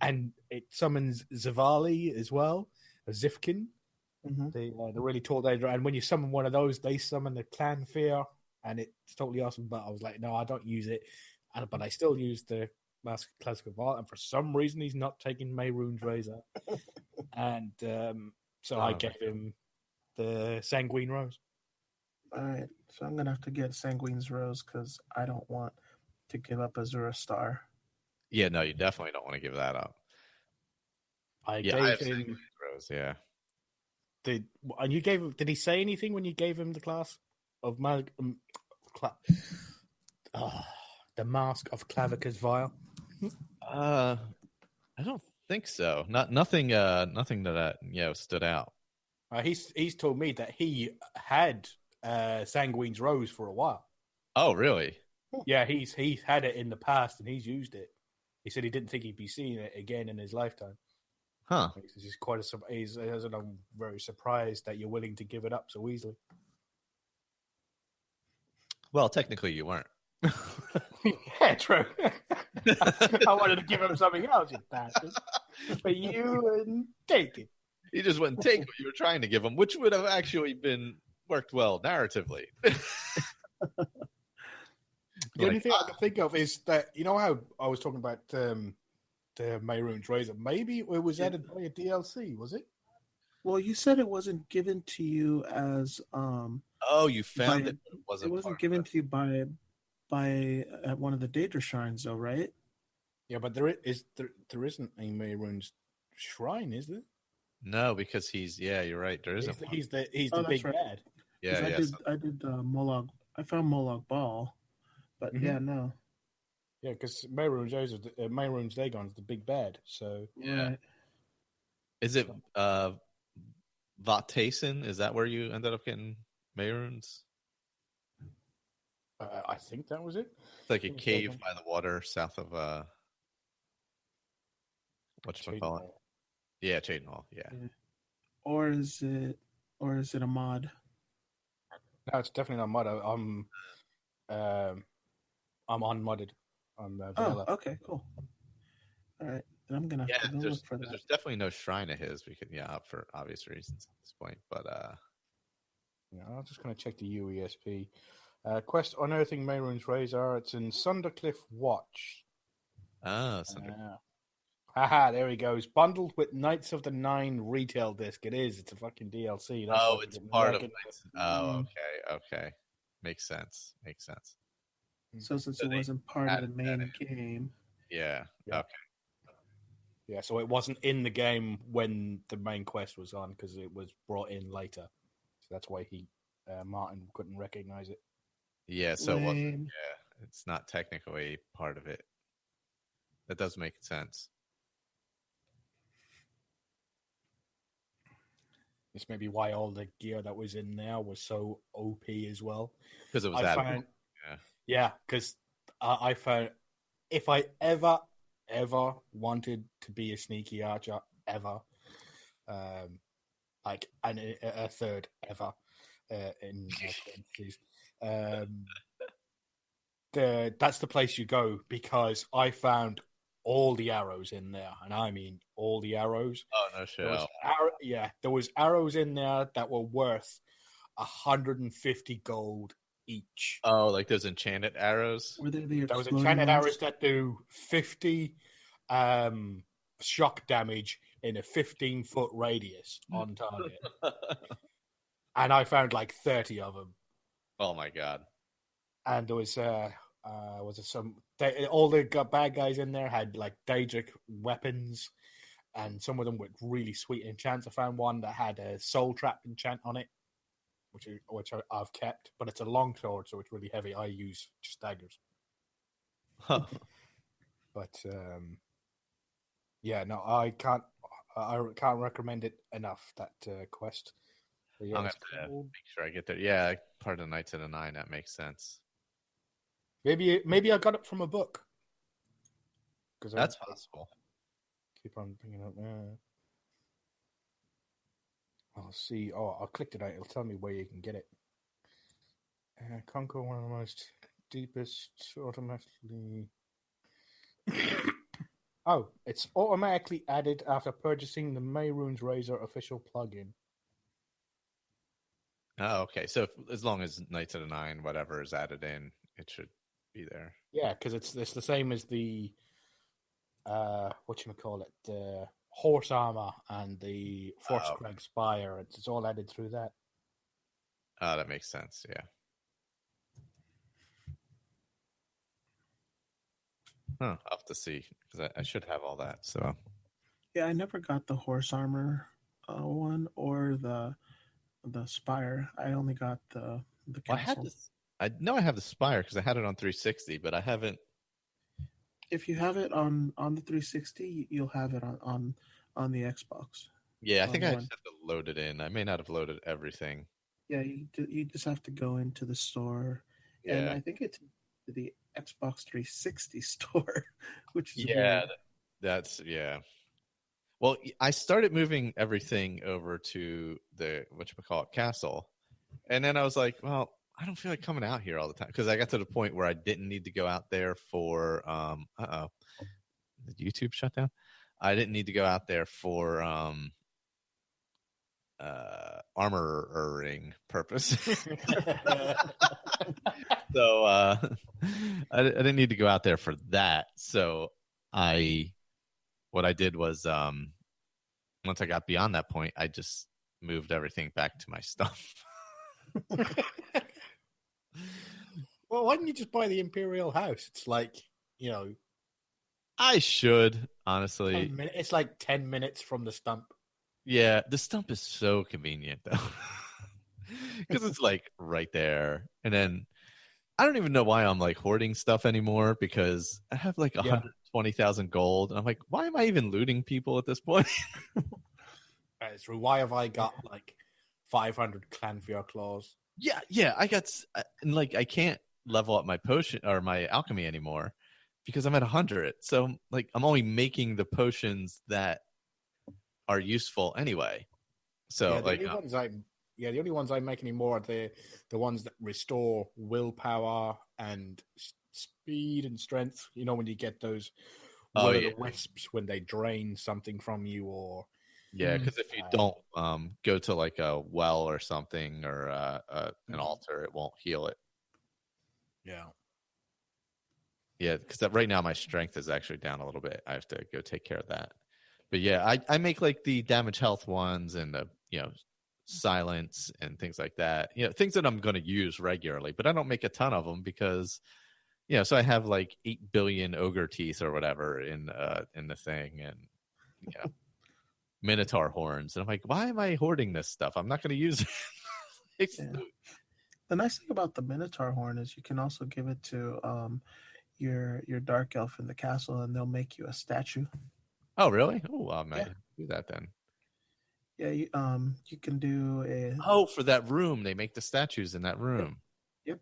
and it summons Zivali as well, Zifkin, the really tall Daedra. And when you summon one of those, they summon the Clan Fear, and it's totally awesome." But I was like, "No, I don't use it," but I still use the Mask of Classical Vault, and for some reason, he's not taking Mehrunes Razor, and so I gave him the Sanguine Rose. All right, so I'm going to have to get Sanguine's Rose because I don't want to give up Azura Star. Yeah, no, you definitely don't want to give that up. I gave him Rose, yeah. And you gave him? Did he say anything when you gave him the class of the Mask of Clavicus Vial? I don't think so. Nothing that stood out. He's told me that he had Sanguine's Rose for a while. Oh, really? Yeah, he's had it in the past and he's used it. He said he didn't think he'd be seeing it again in his lifetime. Huh? I'm very surprised that you're willing to give it up so easily. Well, technically, you weren't. Yeah, true. I wanted to give him something else, you bastard. But you wouldn't take it. You just wouldn't take what you were trying to give him, which would have actually worked well narratively. The only thing I can think of is that, how I was talking about the Mehrunes Razor? Maybe it was added by a DLC, was it? Well, you said it wasn't given to you as Oh, you found it. It wasn't given to you by at one of the Daedra shrines, though, right? Yeah, but there isn't a Mehrunes shrine, is there? No, because you're right. There isn't. He's the big bad. Yeah, I did Molag. I found Molag Ball, but yeah, no. Yeah, because Mehrunes Dagon's the big bad. So yeah. Right. Is it Vatesen? Is that where you ended up getting Mehrunes? I think that was it. It's like a cave by the water south of whatchamacallit? Yeah, Cheydinhal. Yeah. Or is it a mod? No, it's definitely not mod. I'm unmodded. I'm Oh, vanilla. okay, cool. All right, then I'm gonna have to go look for that. There's definitely no shrine of his. We could, for obvious reasons at this point. But Yeah, I'm just going to check the UESP. Quest Unearthing Mayrune's Razor. It's in Sundercliff Watch. Haha, there he goes. Bundled with Knights of the Nine retail disc. It is. It's a fucking DLC. That's why it's part of Knights. Oh, okay. Makes sense. So since it wasn't part of the main game, yeah. Okay. Yeah, so it wasn't in the game when the main quest was on because it was brought in later. So that's why Martin couldn't recognize it. Yeah, so it wasn't. Yeah, it's not technically part of it. That does make sense. This may be why all the gear that was in there was so OP as well. Because it was because I found if I ever wanted to be a sneaky archer ever, like a third ever in parentheses, that's the place you go because I found all the arrows in there, and I mean all the arrows. Oh no shit! There was arrows in there that were worth 150 gold each. Oh, like those enchanted arrows? Were there the There was enchanted arrows that do 50 shock damage in a 15-foot radius on target. And I found like 30 of them. Oh my god. And there was all the bad guys in there had like Daedric weapons, and some of them with really sweet enchants. I found one that had a soul trap enchant on it, which I've kept, but it's a long sword, so it's really heavy. I use just daggers. Huh. But I can't recommend it enough. That quest. I'm gonna have to make sure I get there. Yeah, part of the Knights of the Nine. That makes sense. Maybe I got it from a book. That's possible. Keep on bringing up there. I'll see. Oh, I clicked it out. It'll tell me where you can get it. Conquer one of the most deepest automatically. Oh, it's automatically added after purchasing the Mayrune's Razor official plugin. Oh, okay. So as long as Knights of the Nine, whatever is added in, it should be there. Yeah, because it's the same as the the horse armor and the Force Crag Spire. It's all added through that. Oh, that makes sense. Yeah. I'll have to see because I should have all that. So. Yeah, I never got the horse armor one or the spire. I only got the castle. I know I have the spire because I had it on 360, but I haven't. If you have it on the 360, you'll have it on the Xbox. Yeah, I think I just have to load it in. I may not have loaded everything. Yeah, you just have to go into the store, and I think it's the Xbox 360 store, which is weird. That's. Well, I started moving everything over to the castle, and then I was like, well, I don't feel like coming out here all the time because I got to the point where I didn't need to go out there for did YouTube shut down? I didn't need to go out there for armoring purpose. So I didn't need to go out there for that. So what I did was once I got beyond that point, I just moved everything back to my stuff. Well, why didn't you just buy the Imperial house? It's like, I should, honestly. It's like 10 minutes from the stump. Yeah, the stump is so convenient, though. Because it's like right there. And then I don't even know why I'm like hoarding stuff anymore because I have like 120,000 gold. And I'm like, why am I even looting people at this point? It's true. Why have I got like 500 Clanfear claws? Yeah. I got, and like, I can't level up my potion or my alchemy anymore because I'm at 100. So like, I'm only making the potions that are useful anyway. So the only ones I make anymore are the ones that restore willpower and speed and strength. You know, when you get those Oh, will o' yeah. the wisps when they drain something from you, or Yeah, because if you don't go to like a well or something or an altar, it won't heal it. yeah. Yeah, because right now my strength is actually down a little bit. I have to go take care of that. But yeah, I make like the damage health ones and the silence and things like that. Things that I'm going to use regularly, but I don't make a ton of them because so I have like 8 billion ogre teeth or whatever in the thing, and minotaur horns, and I'm like, why am I hoarding this stuff? I'm not going to use it. Yeah. The nice thing about the Minotaur horn is you can also give it to your dark elf in the castle, and they'll make you a statue. Oh, really? Oh, I might do that then. Yeah, you can do a. Oh, for that room, they make the statues in that room. Yep.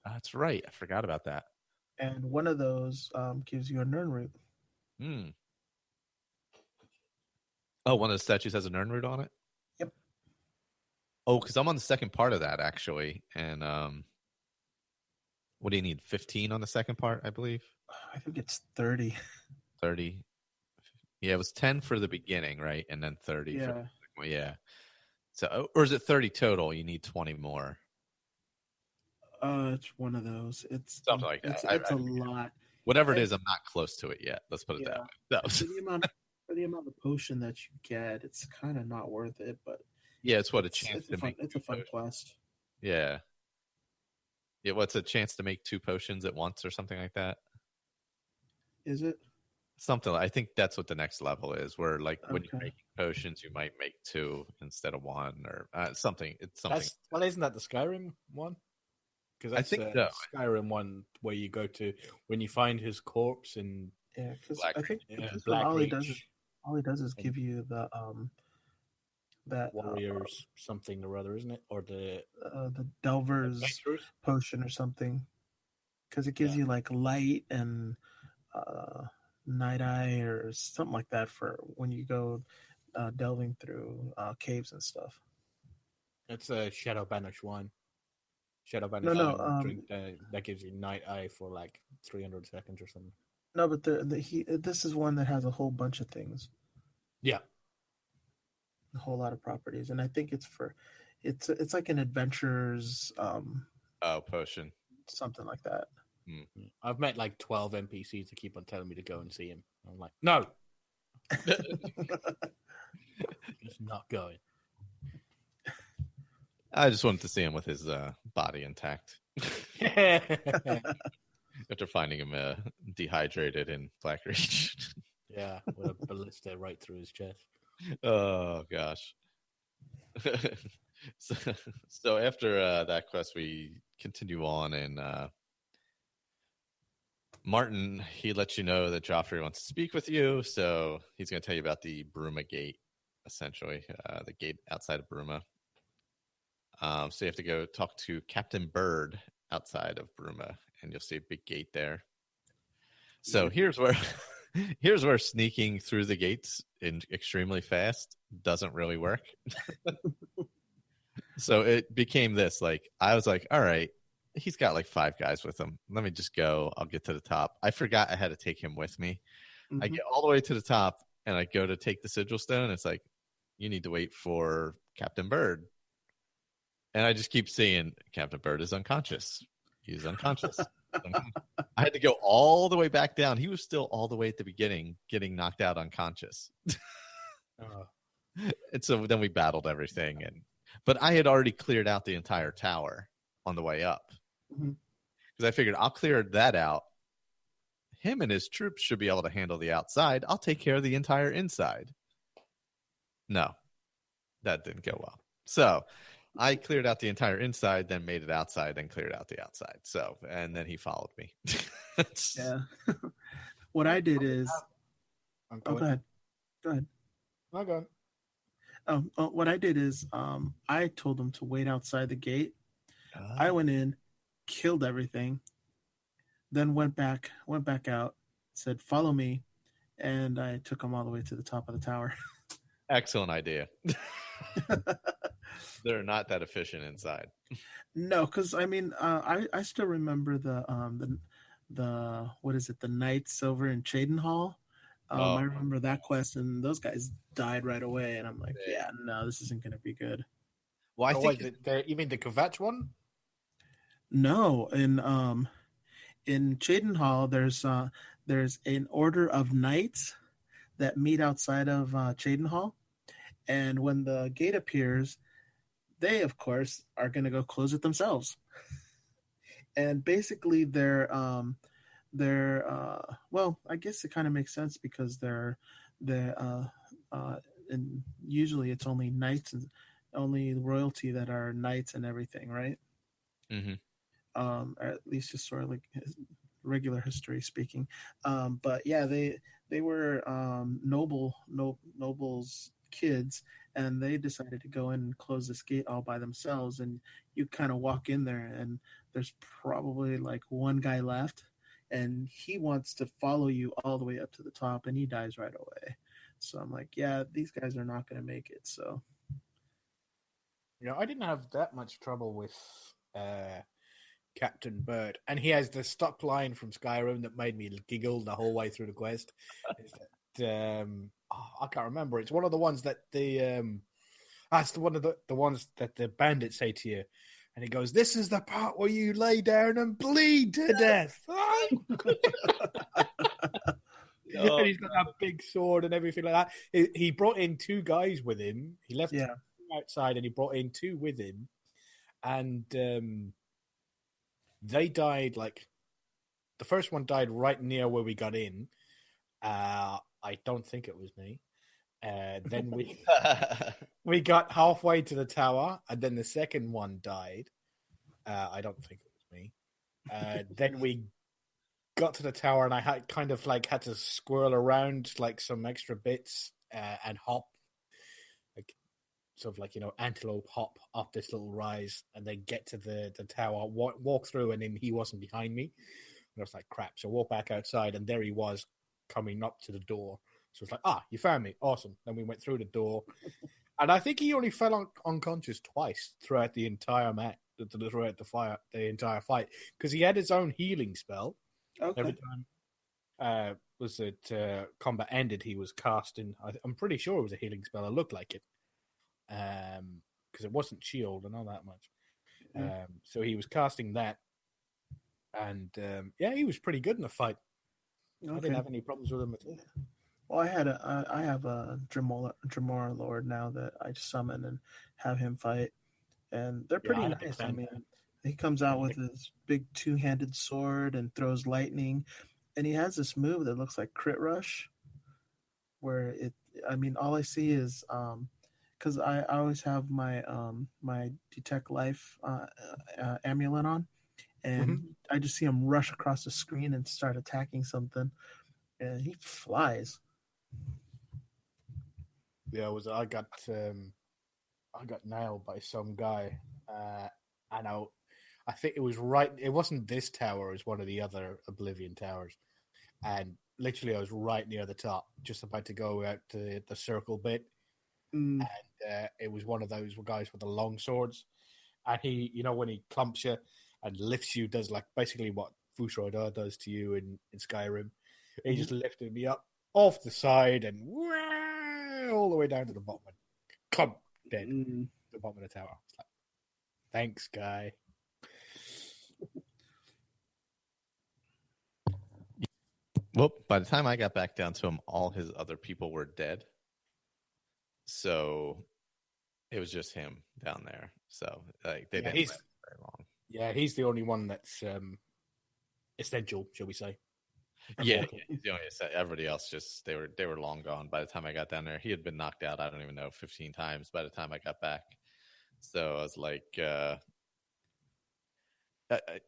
That's right. I forgot about that. And one of those gives you a Nern root. Hmm. Oh, one of the statues has a Nern root on it? Yep. Oh, because I'm on the second part of that, actually. And what do you need? 15 on the second part, I believe? I think it's 30. 30. Yeah, it was 10 for the beginning, right? And then 30 Yeah. for the yeah. So, or is it 30 total? You need 20 more. It's one of those. It's something like that. It's a lot. Whatever it is, I'm not close to it yet. Let's put it that way. No. For the amount of potion that you get, it's kind of not worth it. But yeah, it's what a chance to make. It's a fun quest. Yeah. Yeah, what's a chance to make 2 potions at once or something like that? Is it? Something. I think that's what the next level is, where like when you're making potions, you might make 2 instead of 1 or something. It's something. Well, isn't that the Skyrim one? Because I think so. Skyrim one where you go to when you find his corpse and because I think Black all he does is give you the that warriors something or other, isn't it? Or the Delver's potion or something, because it gives you like light and night eye or something like that for when you go delving through caves and stuff. It's a Shadow Banish one. Shadow Banish drink that gives you night eye for like 300 seconds or something. No, but this is one that has a whole bunch of things. Yeah. A whole lot of properties, and I think it's like an adventurer's potion, something like that. I've met like 12 NPCs that keep on telling me to go and see him. I'm like, no, just not going. I just wanted to see him with his body intact. After finding him dehydrated in Black Reach. Yeah, with a ballista right through his chest. Oh gosh. So after that quest, we continue on, and Martin, he lets you know that Joffrey wants to speak with you, so he's going to tell you about the Bruma Gate, essentially, the gate outside of Bruma. So you have to go talk to Captain Bird outside of Bruma, and you'll see a big gate there. So here's where sneaking through the gates in extremely fast doesn't really work. So it became this, like, I was like, all right, he's got like 5 guys with him. Let me just go. I'll get to the top. I forgot I had to take him with me. Mm-hmm. I get all the way to the top, and I go to take the sigil stone. It's like, you need to wait for Captain Bird. And I just keep seeing Captain Bird is unconscious. He's unconscious. I had to go all the way back down. He was still all the way at the beginning, getting knocked out unconscious. And so then we battled everything, but I had already cleared out the entire tower on the way up, because I figured I'll clear that out. Him and his troops should be able to handle the outside. I'll take care of the entire inside. No, that didn't go well. So I cleared out the entire inside, then made it outside, then cleared out the outside. So, and then he followed me. Yeah. What I did is, go ahead. Okay. What I did is, I told him to wait outside the gate. I went in, killed everything, then went back out, said, "Follow me," and I took him all the way to the top of the tower. Excellent idea. They're not that efficient inside. No, because I mean, I still remember the what is it, the Knights over in Cheydinhall. I remember that quest, and those guys died right away, and I'm like, yeah, no, this isn't going to be good. Well, I think you mean the Kvatch one? No, in Cheydinhall, there's an order of knights that meet outside of Cheydinhall, and when the gate appears, they of course are going to go close it themselves. And basically, well, I guess it kind of makes sense because they're and usually it's only knights and only royalty that are knights and everything, right? Mm-hmm. Or at least just sort of like regular history speaking. But yeah, they were nobles kids, and they decided to go in and close this gate all by themselves. And you kind of walk in there, and there's probably like one guy left, and he wants to follow you all the way up to the top, and he dies right away. So I'm like, yeah, these guys are not going to make it. So I didn't have that much trouble with Captain Bird, and he has the stock line from Skyrim that made me giggle the whole way through the quest. Is that I can't remember. It's one of the ones that that's one of the ones that the bandits say to you, and he goes, "This is the part where you lay down and bleed to death." And he's got that big sword and everything like that. He brought in two guys with him. He left outside, and he brought in two with him, and they died. Like the first one died right near where we got in. I don't think it was me. Then we got halfway to the tower, and then the second one died. I don't think it was me. Then we got to the tower, and I had to squirrel around like some extra bits and hop, like sort of like antelope hop up this little rise, and then get to the tower, walk through, and then he wasn't behind me. And I was like, crap. So I walked back outside, and there he was coming up to the door. So it's like, you found me. Awesome. Then we went through the door. And I think he only fell unconscious twice throughout the entire match, throughout the entire fight, because he had his own healing spell. Okay. Every time combat ended, he was casting. I'm pretty sure it was a healing spell. It looked like it, because it wasn't shield and all that much. So he was casting that, and he was pretty good in the fight. Okay. I didn't have any problems with him at all. Well, I have a Dremora Lord now that I summon and have him fight, and they're pretty nice. I mean, he comes out with his big two-handed sword and throws lightning, and he has this move that looks like Crit Rush, where all I see is because I always have my my Detect Life amulet on, and I just see him rush across the screen and start attacking something, and he flies. Yeah, I got nailed by some guy, and I think it was right. It wasn't this tower; it was one of the other Oblivion towers, and literally I was right near the top, just about to go out to the circle bit, and it was one of those guys with the long swords, and he, when he clumps you and lifts you, does like basically what Fusroida does to you in Skyrim. He just lifted me up off the side and all the way down to the bottom, and clump, dead. The bottom of the tower. It's like, thanks, guy. Well, by the time I got back down to him, all his other people were dead. So it was just him down there. So like they didn't last very long. Yeah, he's the only one that's essential, shall we say? Yeah, he's the only. Everybody else they were long gone by the time I got down there. He had been knocked out, I don't even know, 15 times by the time I got back. So I was like,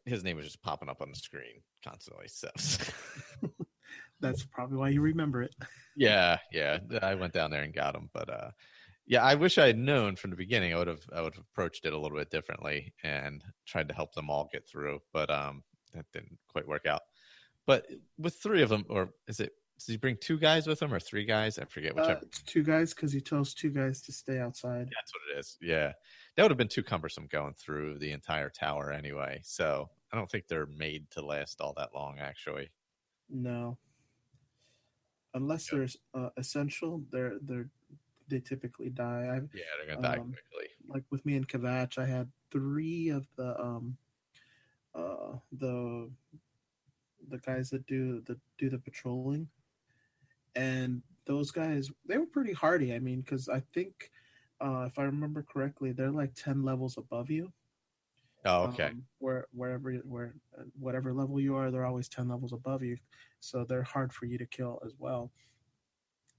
his name was just popping up on the screen constantly. So that's probably why you remember it. Yeah, I went down there and got him, but I wish I had known from the beginning. I would have approached it a little bit differently and tried to help them all get through, but that didn't quite work out. But with three of them, or does he bring two guys with him or three guys? I forget whichever. It's two guys because he tells two guys to stay outside. That's what it is. Yeah. That would have been too cumbersome going through the entire tower anyway. So I don't think they're made to last all that long, actually. No, unless Yep. they're essential, they typically die. Yeah, they're gonna die quickly. Like with me and Kavach, I had 3 of uh the the guys that do the patrolling, and those guys, they were pretty hardy. I mean, because I think if I remember correctly, they're like 10 levels above you. Oh, okay. Where whatever level you are, they're always 10 levels above you, so they're hard for you to kill as well.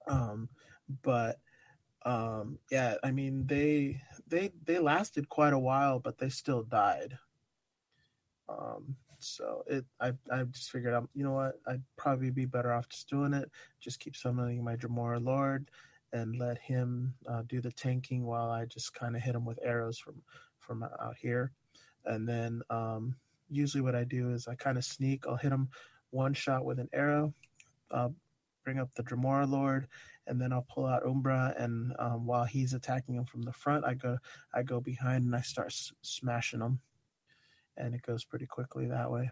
Um, but yeah, I mean they lasted quite a while, but they still died. So I just figured out, you know what, I'd probably be better off just doing it. Just keep summoning my Dremora Lord and let him do the tanking while I just kind of hit him with arrows from out here. And then usually what I do is I kind of sneak. I'll hit him one shot with an arrow, bring up the Dremora Lord, and then I'll pull out Umbra. And while he's attacking him from the front, I go behind and I start smashing him, and it goes pretty quickly that way.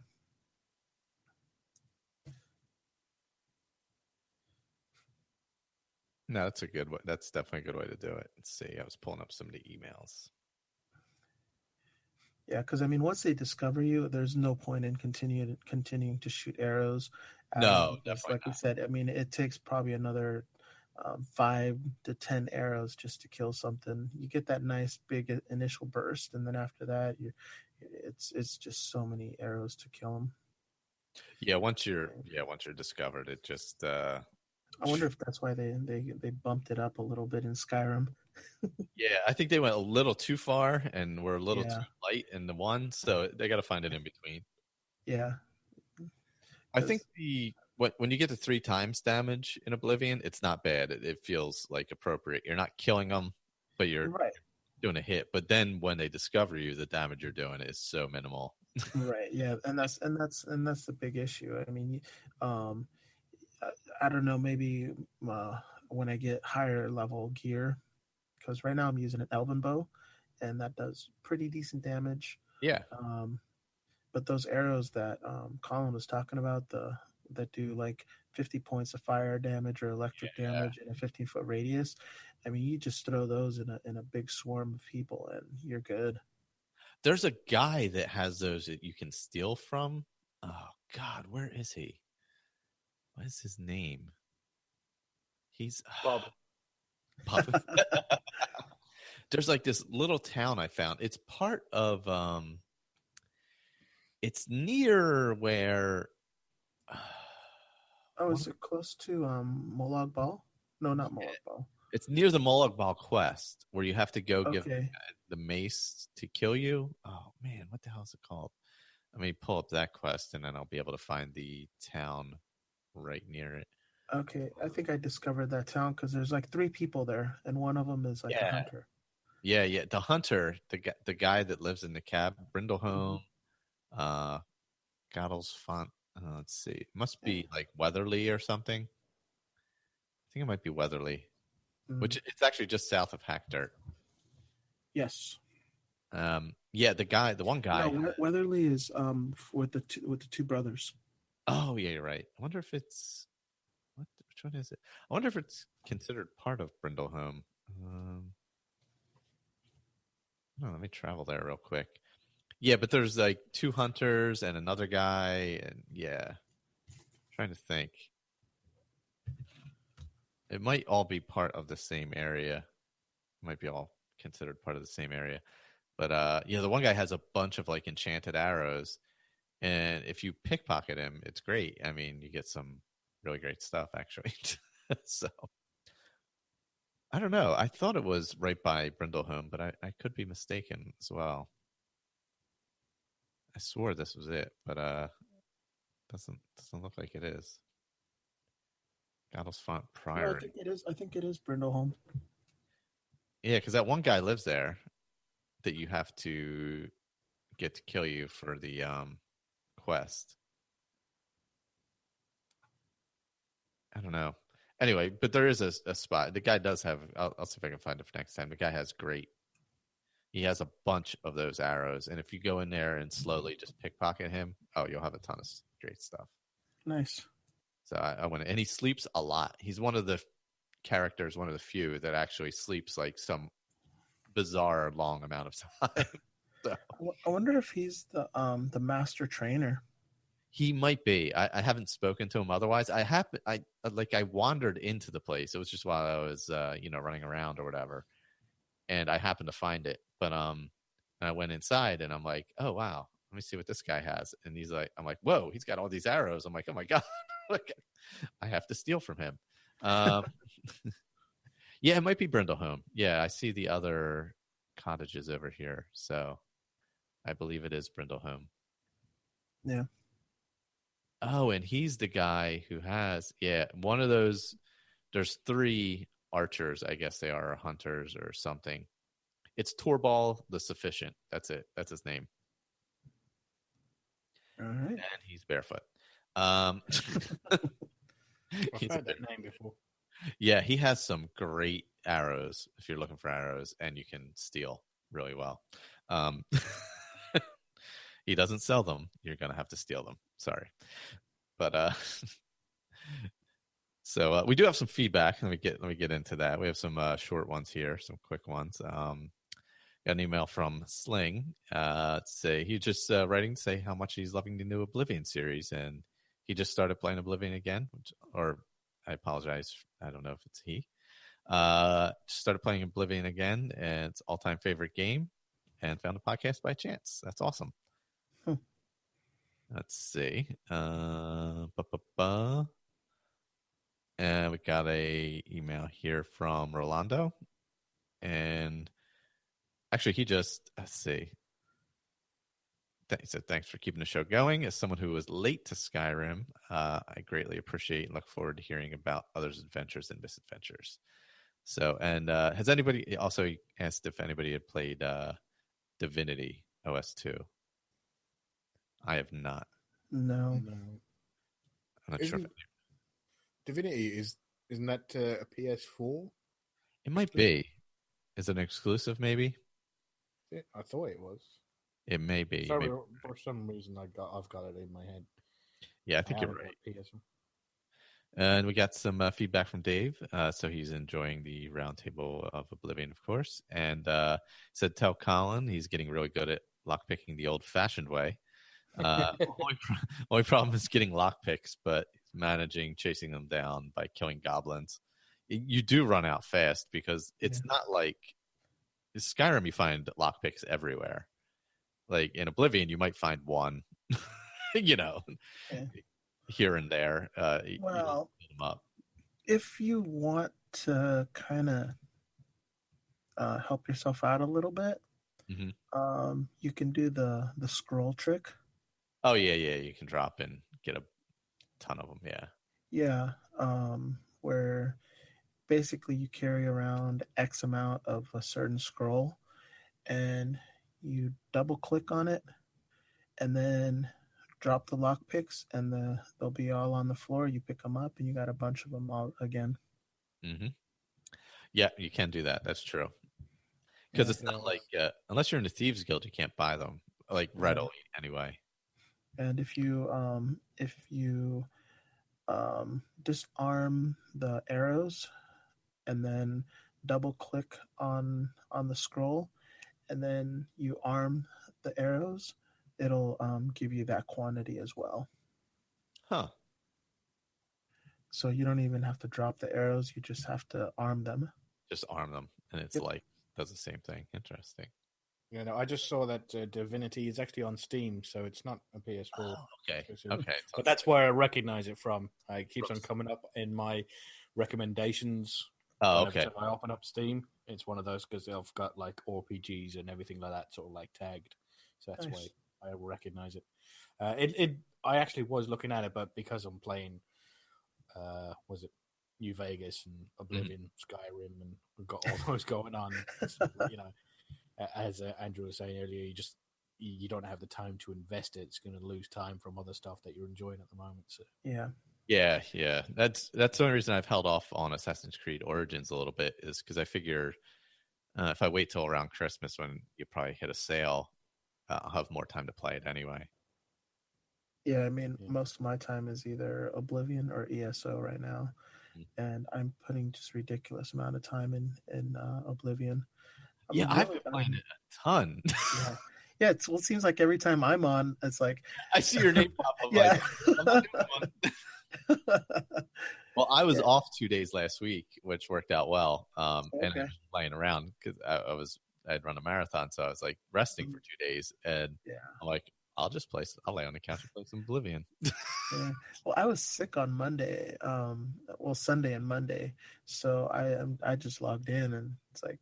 No, that's a good way. That's definitely a good way to do it. Let's see. I was pulling up some of the emails. Yeah, because I mean, once they discover you, there's no point in continuing to shoot arrows at them. No, Because, definitely like we not. said, I mean, it takes probably another 5 to 10 arrows just to kill something. You get that nice big initial burst, and then after that, it's just so many arrows to kill them. Yeah, once you're discovered, it just I wonder if that's why they bumped it up a little bit in Skyrim. yeah, I think they went a little too far and were a little Yeah, too light in the one, so they got to find it in between. yeah, I think because when you get to 3 times damage in Oblivion, it's not bad. It feels like appropriate. You're not killing them, but you're right, doing a hit. But then when they discover you, the damage you're doing is so minimal. right, yeah, and that's the big issue. I mean, um, I don't know, maybe uh, when I get higher level gear, because right now I'm using an Elven bow, and that does pretty decent damage. Yeah, Um, but those arrows that Colin was talking about, the that do like 50 points of fire damage or electric yeah. damage in a 15-foot radius, I mean, you just throw those in a big swarm of people, and you're good. There's a guy that has those that you can steal from. Oh God, where is he? What is his name? He's Bob. Bob. There's like this little town I found. It's part of it's near where Oh, is it close to Molag Bal? No, not Molag Bal. it's near the Molag Bal quest where you have to go give Okay. the mace to kill you. Oh man, what the hell is it called? Let me pull up that quest and then I'll be able to find the town right near it. Okay, I think I discovered that town because there's like 3 people there, and one of them is like a Yeah. hunter. Yeah. The hunter, the guy that lives in the cab, Mm-hmm. Brindleholm, uh, Goddles Font. Let's see. It must Yeah. be like Weatherly or something. I think it might be Weatherly, Mm. which it's actually just south of Hackdirt. Yes. Yeah, the one guy. No, Weatherly is with the two brothers. Oh, yeah, you're right. I wonder if it's which one is it? I wonder if it's considered part of Brindleholm. No, let me travel there real quick. Yeah, but there's like 2 hunters and another guy, and yeah, trying to think. It might all be part of the same area. It might be all considered part of the same area. But yeah, the one guy has a bunch of like enchanted arrows, and if you pickpocket him, it's great. I mean, you get some really great stuff actually. So I don't know. I thought it was right by Brindleholm, but I could be mistaken as well. I swore this was it, but doesn't look like it is. Goddles Font No, I Priory. think it is. I think it is Brindleholm. Yeah, because that one guy lives there that you have to get to kill you for the quest. I don't know. Anyway, but there is a spot. The guy does have. I'll see if I can find it for next time. The guy has great He has a bunch of those arrows, and if you go in there and slowly just pickpocket him, you'll have a ton of great stuff. Nice. So I want to, and he sleeps a lot. He's one of the characters, one of the few that actually sleeps like some bizarre long amount of time. So. I wonder if he's the master trainer. He might be. I haven't spoken to him otherwise. I wandered into the place. It was just while I was running around or whatever, and I happened to find it. But I went inside and I'm like, oh wow, let me see what this guy has. And he's like, I'm like, whoa, he's got all these arrows. I'm like, oh my god, like, I have to steal from him. Yeah, it might be Brindleholm. Yeah, I see the other cottages over here, so I believe it is Brindleholm. Yeah. Oh, and he's the guy who has one of those. There's 3 archers, I guess they are, or hunters or something. It's Torbal the Sufficient. That's it. That's his name. All right. And he's barefoot. I've heard that name before. Yeah, he has some great arrows if you're looking for arrows, and you can steal really well. He doesn't sell them. You're going to have to steal them. Sorry. But so we do have some feedback. Let me get into that. We have some short ones here, some quick ones. Got an email from Sling. Say he just writing to say how much he's loving the new Oblivion series, and he just started playing Oblivion again. Or I apologize, I don't know if it's he. Just started playing Oblivion again, and it's all-time favorite game, and found a podcast by chance. That's awesome. Let's see. And we got a email here from Rolando, and actually, let's see. He said, thanks for keeping the show going. As someone who was late to Skyrim, I greatly appreciate and look forward to hearing about others' adventures and misadventures. So, and has anybody also asked if anybody had played Divinity OS2? I have not. No. I'm not sure. Divinity isn't that a PS4? It might be. Is it an exclusive? Maybe. I thought it was. It may be. Sorry, for some reason I've got it in my head. Yeah, I think you're right. And we got some feedback from Dave. So he's enjoying the Roundtable of Oblivion, of course. And said, tell Colin he's getting really good at lockpicking the old-fashioned way. Only problem is getting lockpicks, but managing chasing them down by killing goblins. You do run out fast because it's not like Skyrim. You find lockpicks everywhere. Like in Oblivion, you might find one, here and there. Well, you them up. If you want to kind of help yourself out a little bit, you can do the scroll trick. Oh yeah, you can drop and get a ton of them. Yeah, where basically you carry around X amount of a certain scroll, and you double click on it, and then drop the lock picks, and they'll be all on the floor. You pick them up, and you got a bunch of them all again. Yeah, you can do that. That's true. Because it's not like unless you're in the Thieves Guild, you can't buy them like readily anyway. And if you disarm the arrows, and then double click on the scroll, and then you arm the arrows, it'll give you that quantity as well. Huh. So you don't even have to drop the arrows, you just have to arm them. Just arm them, and it's does the same thing. Interesting. Yeah, no, I just saw that Divinity is actually on Steam, so it's not a PS4. Oh, okay. But that's where I recognize it from. It keeps on coming up in my recommendations. Oh, okay. I open up Steam, it's one of those because I've got like RPGs and everything like that sort of like tagged. So that's why I recognize it. I actually was looking at it, but because I'm playing, was it New Vegas and Oblivion, Skyrim, and we've got all those going on. As Andrew was saying earlier, you don't have the time to invest it. It's going to lose time from other stuff that you're enjoying at the moment. So. Yeah. That's the only reason I've held off on Assassin's Creed Origins a little bit is because I figure If I wait till around Christmas when you probably hit a sale, I'll have more time to play it anyway. Yeah, I mean, most of my time is either Oblivion or ESO right now, and I'm putting just ridiculous amount of time in Oblivion. I mean, I've been playing it a ton. Yeah. It seems like every time I'm on, it's like I see your name pop up. Yeah. I'm not doing one. Well, I was off 2 days last week, which worked out well. And I was playing around because I'd run a marathon, so I was like resting for 2 days, and I'm like, I'll lay on the couch and play some Oblivion. Yeah. Well, I was sick on Monday, Sunday and Monday, so I just logged in and it's like,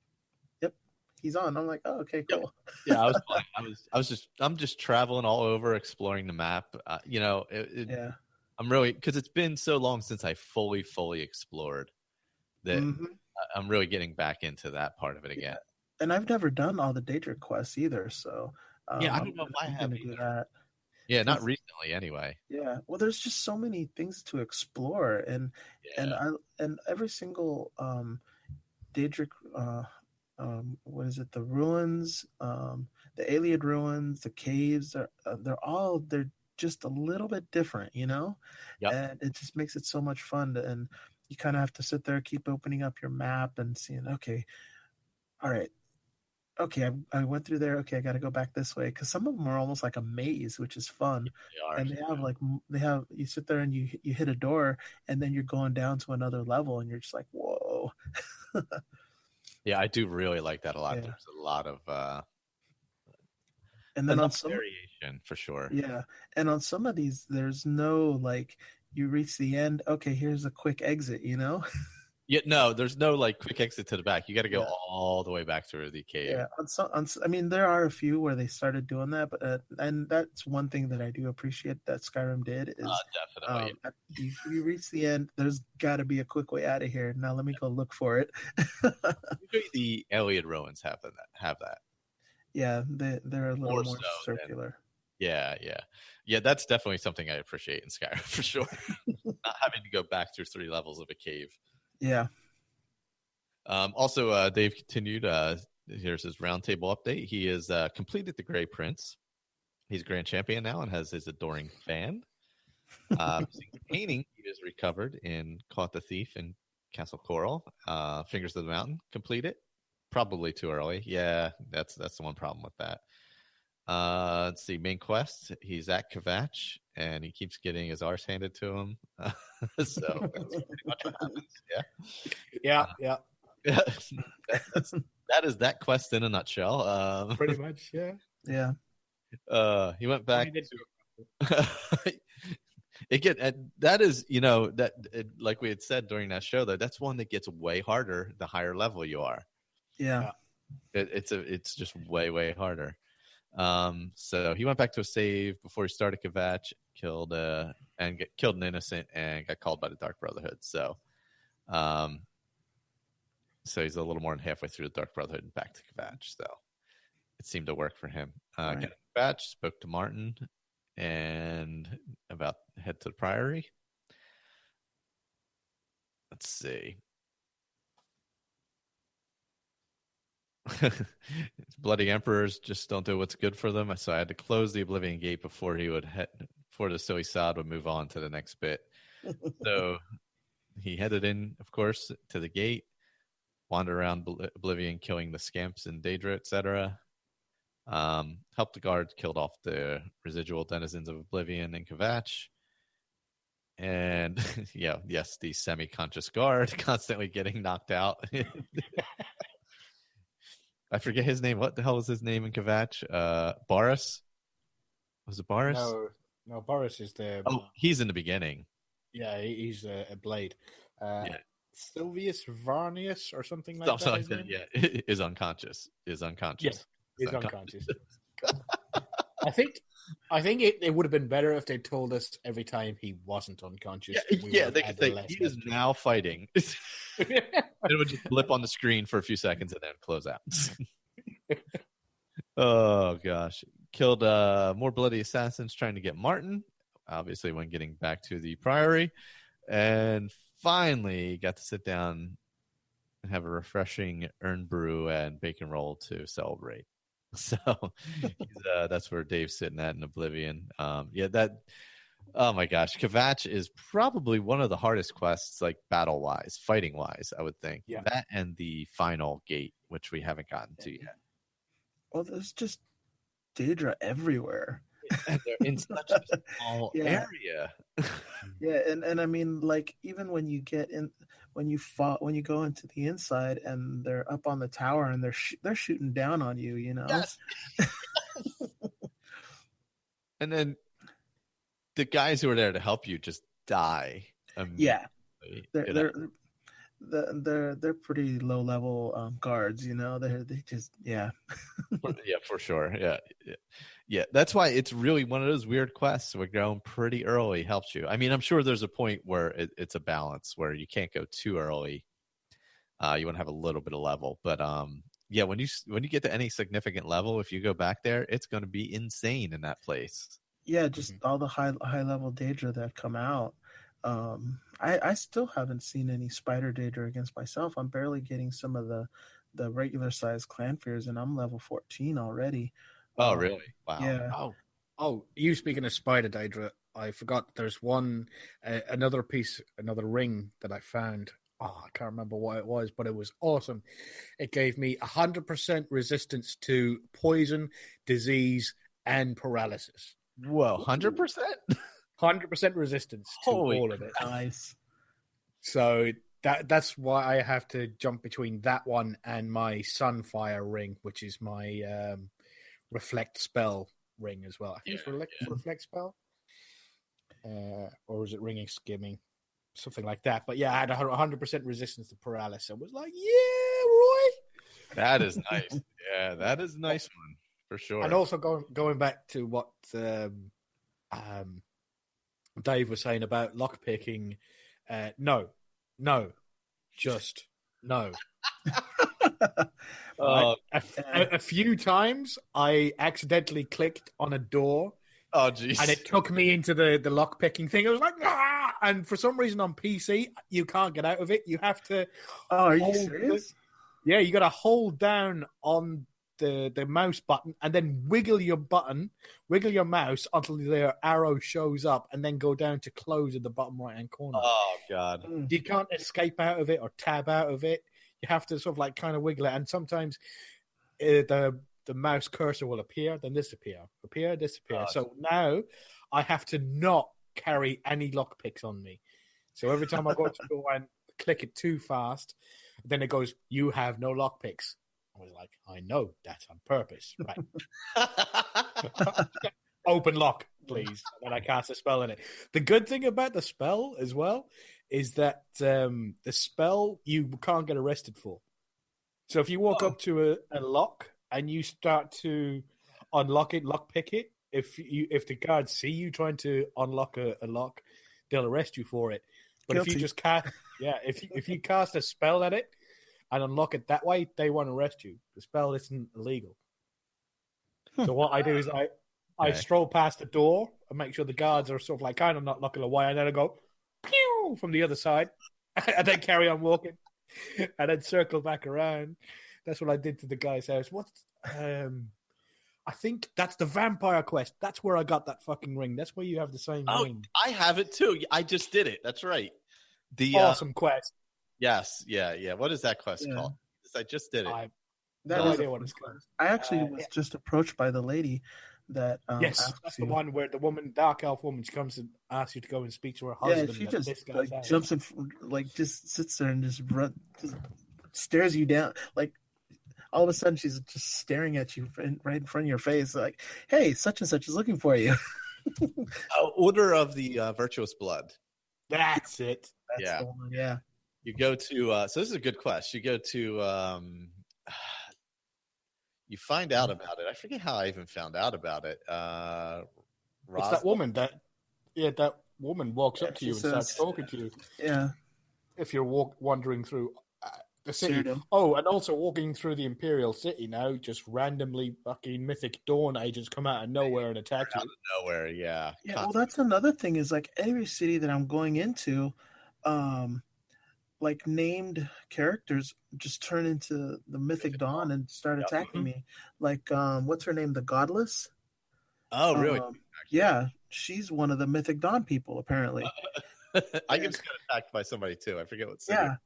yep, he's on. I'm like, oh, okay, cool. Yeah, I was playing. I'm just traveling all over, exploring the map. I'm really, because it's been so long since I fully explored that I'm really getting back into that part of it again. And I've never done all the Daedric quests either, so I don't know if I have to do that. Yeah, not recently anyway. Yeah, well, there's just so many things to explore, and every single Daedric, what is it? The ruins, the Iliad ruins, the caves. They're just a little bit different, and it just makes it so much fun. And you kind of have to sit there, keep opening up your map and seeing, okay, all right. Okay, I went through there. Okay, I got to go back this way because some of them are almost like a maze, which is fun. And they have you sit there and you hit a door, and then you're going down to another level, and you're just like, whoa. Yeah, I do really like that a lot. Yeah. There's a lot of and then on some variation for sure. Yeah, and on some of these, there's no like you reach the end. Okay, here's a quick exit. Yeah, no, there's no like quick exit to the back. You got to go all the way back through the cave. Yeah, I mean, there are a few where they started doing that, but and that's one thing that I do appreciate that Skyrim did is definitely. You reach the end. There's got to be a quick way out of here. Now let me go look for it. Usually the Iliad ruins have that. Yeah, they're a little more circular. Yeah. That's definitely something I appreciate in Skyrim for sure. Not having to go back through 3 levels of a cave. Yeah. Also, Dave continued. Here's his roundtable update. He has completed the Grey Prince. He's grand champion now and has his adoring fan. Painting, he is recovered and caught the thief in Castle Coral. Fingers of the Mountain, complete it. Probably too early. Yeah, that's the one problem with that. Let's see, main quest. He's at Kvatch, and he keeps getting his arse handed to him. So that's pretty much what happens. Yeah. That is that quest in a nutshell. Pretty much, yeah. Yeah. He went back. That is, like we had said during that show, though, that's one that gets way harder the higher level you are. Yeah. It's just way harder. So he went back to a save before he started Kvatch, killed an innocent and got called by the Dark Brotherhood. So he's a little more than halfway through the Dark Brotherhood and back to Kvatch. So it seemed to work for him. Got to Kvatch, spoke to Martin and about head to the Priory. Let's see. Bloody emperors just don't do what's good for them, so I had to close the Oblivion Gate before the silly sod would move on to the next bit. So he headed in, of course, to the gate, wandered around Oblivion, killing the scamps and Daedra, etc. Helped the guards, killed off the residual denizens of Oblivion and Kvatch. And the semi-conscious guard constantly getting knocked out. I forget his name. What the hell was his name in Kvatch? Boris? Was it Boris? No, Boris is the... Oh, he's in the beginning. Yeah, he's a blade. Silvius Varnius or something like that. Something like that, yeah. Is unconscious. Yes, is unconscious. I think it would have been better if they told us every time he wasn't unconscious. Yeah, they could say he is now fighting. It would just blip on the screen for a few seconds and then close out. Oh gosh, killed more bloody assassins trying to get Martin. Obviously, when getting back to the Priory, and finally got to sit down and have a refreshing urn brew and bacon roll to celebrate. So that's where Dave's sitting at in Oblivion. Oh my gosh, Kvatch is probably one of the hardest quests, like battle wise, fighting wise, I would think. Yeah. That and the final gate, which we haven't gotten to yet. Well, there's just Daedra everywhere. And they're in such a small area. Yeah, and I mean, like, even when you get in, when you go into the inside and they're up on the tower and they're shooting down on you, you know. Yes. And then the guys who are there to help you just die immediately. They're pretty low level guards, you know. They just yeah, for sure. Yeah. That's why it's really one of those weird quests where going pretty early helps you. I mean, I'm sure there's a point where it's a balance where you can't go too early. You want to have a little bit of level, but yeah, when you get to any significant level, if you go back there, it's going to be insane in that place. Yeah, just all the high level Daedra that come out. I still haven't seen any spider Daedra against myself. I'm barely getting some of the regular size clan fears, and I'm level 14 already. Oh, really? Wow. Yeah. Oh, you speaking of spider Daedra, I forgot there's another ring that I found. Oh, I can't remember what it was, but it was awesome. It gave me 100% resistance to poison, disease, and paralysis. Whoa, 100%? 100% resistance to all of it. Nice. So that's why I have to jump between that one and my Sunfire ring, which is my reflect spell ring as well. I think it's reflect spell. Or is it ringing skimming? Something like that. But yeah, I had 100% resistance to paralysis. I was like, yeah, Roy. That is nice. Yeah, that is a nice one for sure. And also going back to what Dave was saying about lockpicking, no, just no. A few times I accidentally clicked on a door. Oh, geez. And it took me into the lockpicking thing. I was like, ah! And for some reason on PC, you can't get out of it. You have to. Oh, are you serious? Yeah, you got to hold down on the mouse button and then wiggle your mouse until the arrow shows up, and then go down to close at the bottom right hand corner. Oh God! You can't escape out of it or tab out of it. You have to sort of like kind of wiggle it, and sometimes the mouse cursor will appear, then disappear. So now I have to not carry any lockpicks on me. So every time I go to go and click it too fast, then it goes, "You have no lockpicks." I was like, I know that's on purpose, right? Open lock, please. And I cast a spell in it. The good thing about the spell as well is that the spell you can't get arrested for. So if you walk up to a lock and you start to unlock it, lockpick it, if the guards see you trying to unlock a lock, they'll arrest you for it. But Guilty. if you just if you cast a spell at it and unlock it that way, they won't arrest you. The spell isn't illegal. So what I do is I stroll past the door and make sure the guards are sort of like kind of not looking away, and then I go pew from the other side, and then carry on walking, and then circle back around. That's what I did to the guy's house. I think that's the vampire quest. That's where I got that fucking ring. That's where you have the same ring. I have it too. I just did it. That's right. The awesome quest. Yes, yeah. What is that quest called? I just did it. I have no idea what it's called. I actually was just approached by the lady that. Yes, that's the one where the woman, dark elf woman, she comes and asks you to go and speak to her husband. Yeah, she just jumps in, just sits there and just stares you down. Like all of a sudden, she's just staring at you right in front of your face, like, "Hey, such and such is looking for you." Order of the Virtuous Blood. That's it. That's the one, yeah. You go to so this is a good quest. You go to you find out about it. I forget how I even found out about it. It's that woman that woman walks up to you and starts talking to you. Yeah. If you're wandering through the city. Pseudo. Oh, and also walking through the Imperial city now, just randomly fucking mythic Dawn agents come out of nowhere and attack you. Out of nowhere, yeah. Yeah, well, that's another thing is like every city that I'm going into, like named characters just turn into the Mythic Dawn and start attacking me. Like what's her name? The Godless? Oh, really? Yeah, she's one of the Mythic Dawn people apparently. I just got attacked by somebody too. I forget what city. Yeah,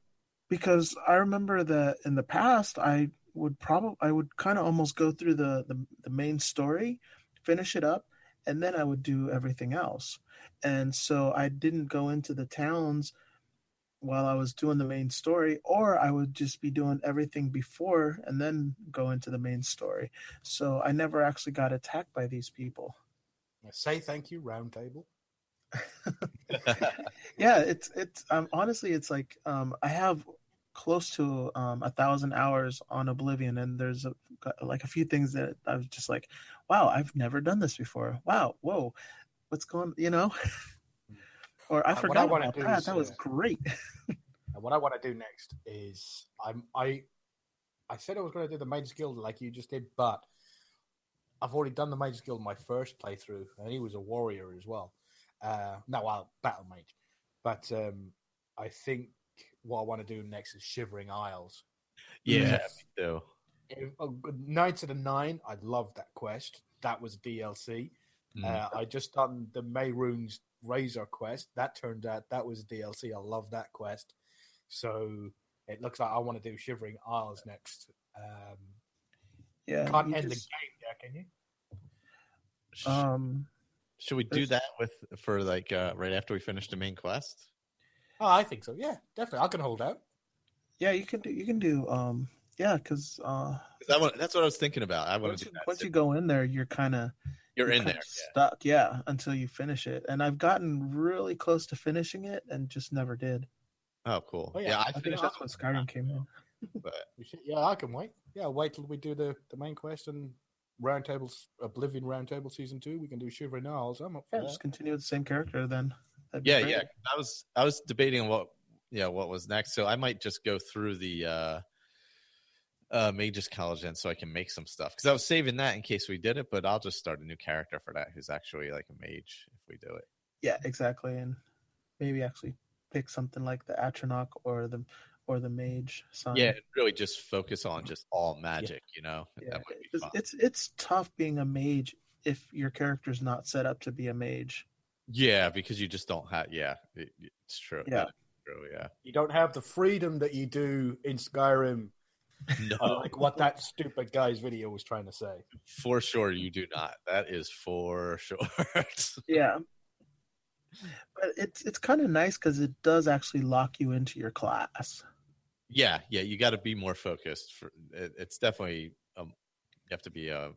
because I remember that in the past I would kind of almost go through the main story, finish it up, and then I would do everything else. And so I didn't go into the towns while I was doing the main story, or I would just be doing everything before and then go into the main story. So I never actually got attacked by these people. Say thank you, Roundtable. Yeah, it's honestly, it's like I have close to 1,000 hours on Oblivion, and there's like a few things that I was just like, wow, I've never done this before. Wow, whoa, what's going, or I forgot about that. That was great. What I want to do next is I said I was going to do the Mage's Guild like you just did, but I've already done the Mage's Guild my first playthrough, and he was a warrior as well. Battle Mage. But I think what I want to do next is Shivering Isles. Yeah, me too. Knights of the Nine, I love that quest. That was DLC. I just done the Mehrunes Razor quest. That turned out that was DLC. I love that quest. So it looks like I want to do Shivering Isles next. Yeah, can't end the game there, can you? Should we do that for right after we finish the main quest? Oh, I think so. Yeah, definitely. I can hold out. Yeah, you can do. Yeah, because that's what I was thinking about. I want to do that. Once you go in there, you're in there stuck. Yeah, until you finish it. And I've gotten really close to finishing it and just never did. Oh, cool. Oh, yeah, I think that's when Skyrim came in. But yeah, I can wait. Yeah, wait till we do the main quest and Roundtable's Oblivion Roundtable Season 2. We can do Shivering Isles. I'm up for that. Just continue with the same character then. Yeah. I was debating what was next. So I might just go through the Mage's College then, so I can make some stuff, because I was saving that in case we did it. But I'll just start a new character for that who's actually like a mage if we do it. Yeah, exactly, and maybe actually pick something like the Atronach or the mage sign. Yeah, really just focus on just all magic. Yeah. That would be fun. It's tough being a mage if your character's not set up to be a mage. Yeah, because you just don't have. Yeah, it's true. Yeah, true. Yeah, you don't have the freedom that you do in Skyrim. No, like what that stupid guy's video was trying to say. For sure, you do not. That is for sure. Yeah, but it's kind of nice because it does actually lock you into your class. Yeah, you got to be more focused. It's definitely you have to be a.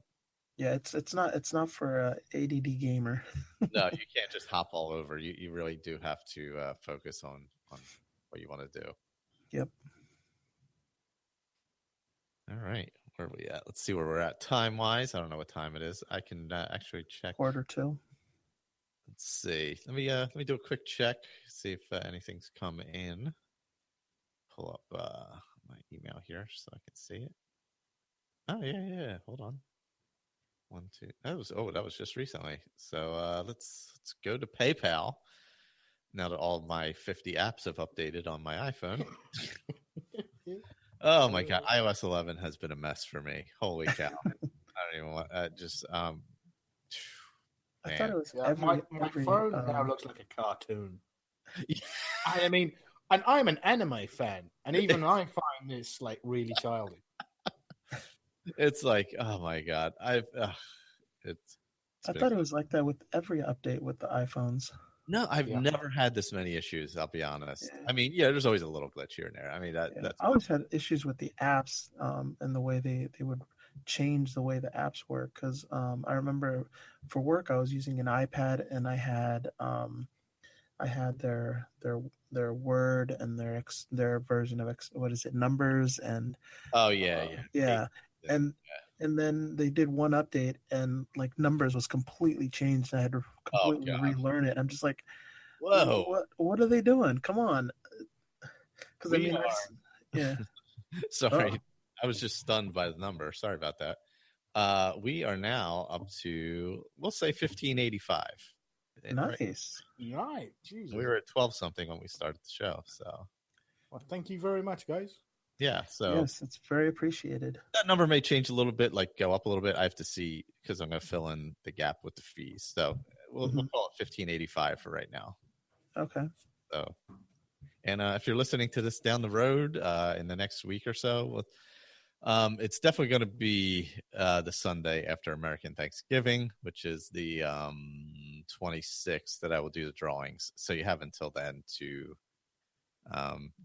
Yeah, it's not for a ADD gamer. No, you can't just hop all over. You really do have to focus on what you want to do. Yep. All right, where are we at? Let's see where we're at time wise. I don't know what time it is. I can actually check. 1:45. Let's see. Let me do a quick check. See if anything's come in. Pull up my email here so I can see it. Oh yeah. Hold on. 1, 2. That was just recently. So let's go to PayPal. Now that all my 50 apps have updated on my iPhone. Oh my god, iOS 11 has been a mess for me. Holy cow! I don't even want I thought it was my phone now looks like a cartoon. I mean, and I'm an anime fan, and even I find this like really childish. It's like, oh my god, I thought it was like that with every update with the iPhones. No, I've never had this many issues. I'll be honest. Yeah. I mean, there's always a little glitch here and there. I mean, that's. I always had issues with the apps and the way they would change the way the apps work. Because I remember for work I was using an iPad and I had their Word and their version of Numbers and. Oh yeah. And then they did one update and like Numbers was completely changed. I had to completely relearn it. I'm just like, whoa, what are they doing? Come on. Because I mean, yeah. Sorry, I was just stunned by the number. Sorry about that. We are now up to, we'll say 1585. Nice. Right. Jesus. We were at 12 something when we started the show. So Well, thank you very much, guys. Yeah, so Yes, it's very appreciated. that number may change a little bit, like go up a little bit. I have to see because I'm going to fill in the gap with the fees. So we'll call it $15.85 for right now. Okay. So, and if you're listening to this down the road in the next week or so, it's definitely going to be the Sunday after American Thanksgiving, which is the 26th that I will do the drawings. So you have until then to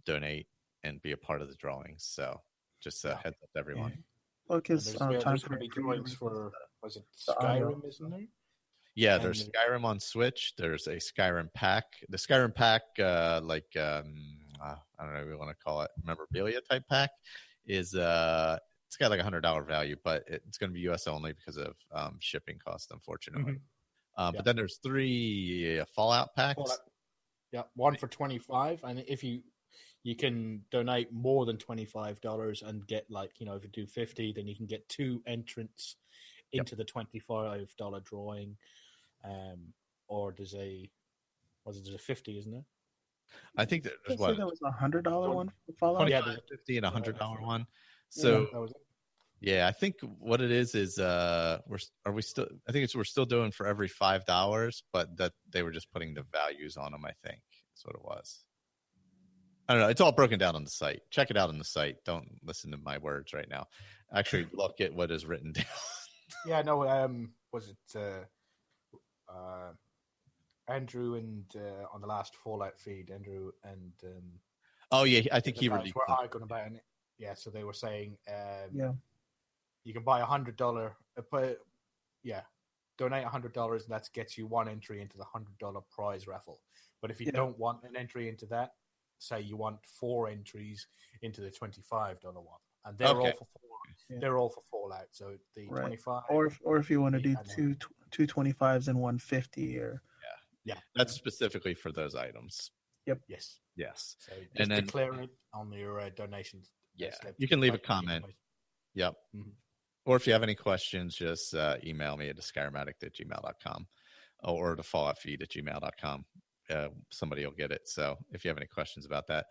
donate and be a part of the drawings. So just a heads up to everyone. Well, it gives time there's for going to be drawings for, was it the audio. Skyrim, isn't there? Yeah, there's Skyrim on Switch. There's a Skyrim pack. The Skyrim pack, I don't know what you want to call it, memorabilia type pack, is it's got like $100 value, but it's going to be US only because of shipping cost, unfortunately. But then there's 3 Fallout packs. Yeah, one for $25, and if you can donate more than $25 and get, like, if you do 50, then you can get 2 entrants into the $25 drawing. Or there's a 50, isn't there? I think there's there was $100 one for Fallout. Yeah, there's a $50 and $100 one. So that was it. Yeah, I think what it is we're still doing for every $5, but that they were just putting the values on them. I think that's what it was. I don't know. It's all broken down on the site. Check it out on the site. Don't listen to my words right now. Actually, look at what is written down. Yeah, no. Was it Andrew and on the last Fallout feed, Andrew and oh yeah, I think he released. Were arguing about it. Yeah, so they were saying you can buy $100, donate $100, and that gets you 1 entry into the $100 prize raffle. But if you don't want an entry into that, say you want 4 entries into the $25 one, and they're all for they're all for Fallout. So the 25, or if you want to do two 25s and 150, or that's specifically for those items. Yep. Yes. So and then declare it on your donations. Yeah, you can leave a comment. Yep. Or if you have any questions, just email me at askyrimaddictpodcast@gmail.com or the falloutfeed@gmail.com. Somebody will get it. So if you have any questions about that,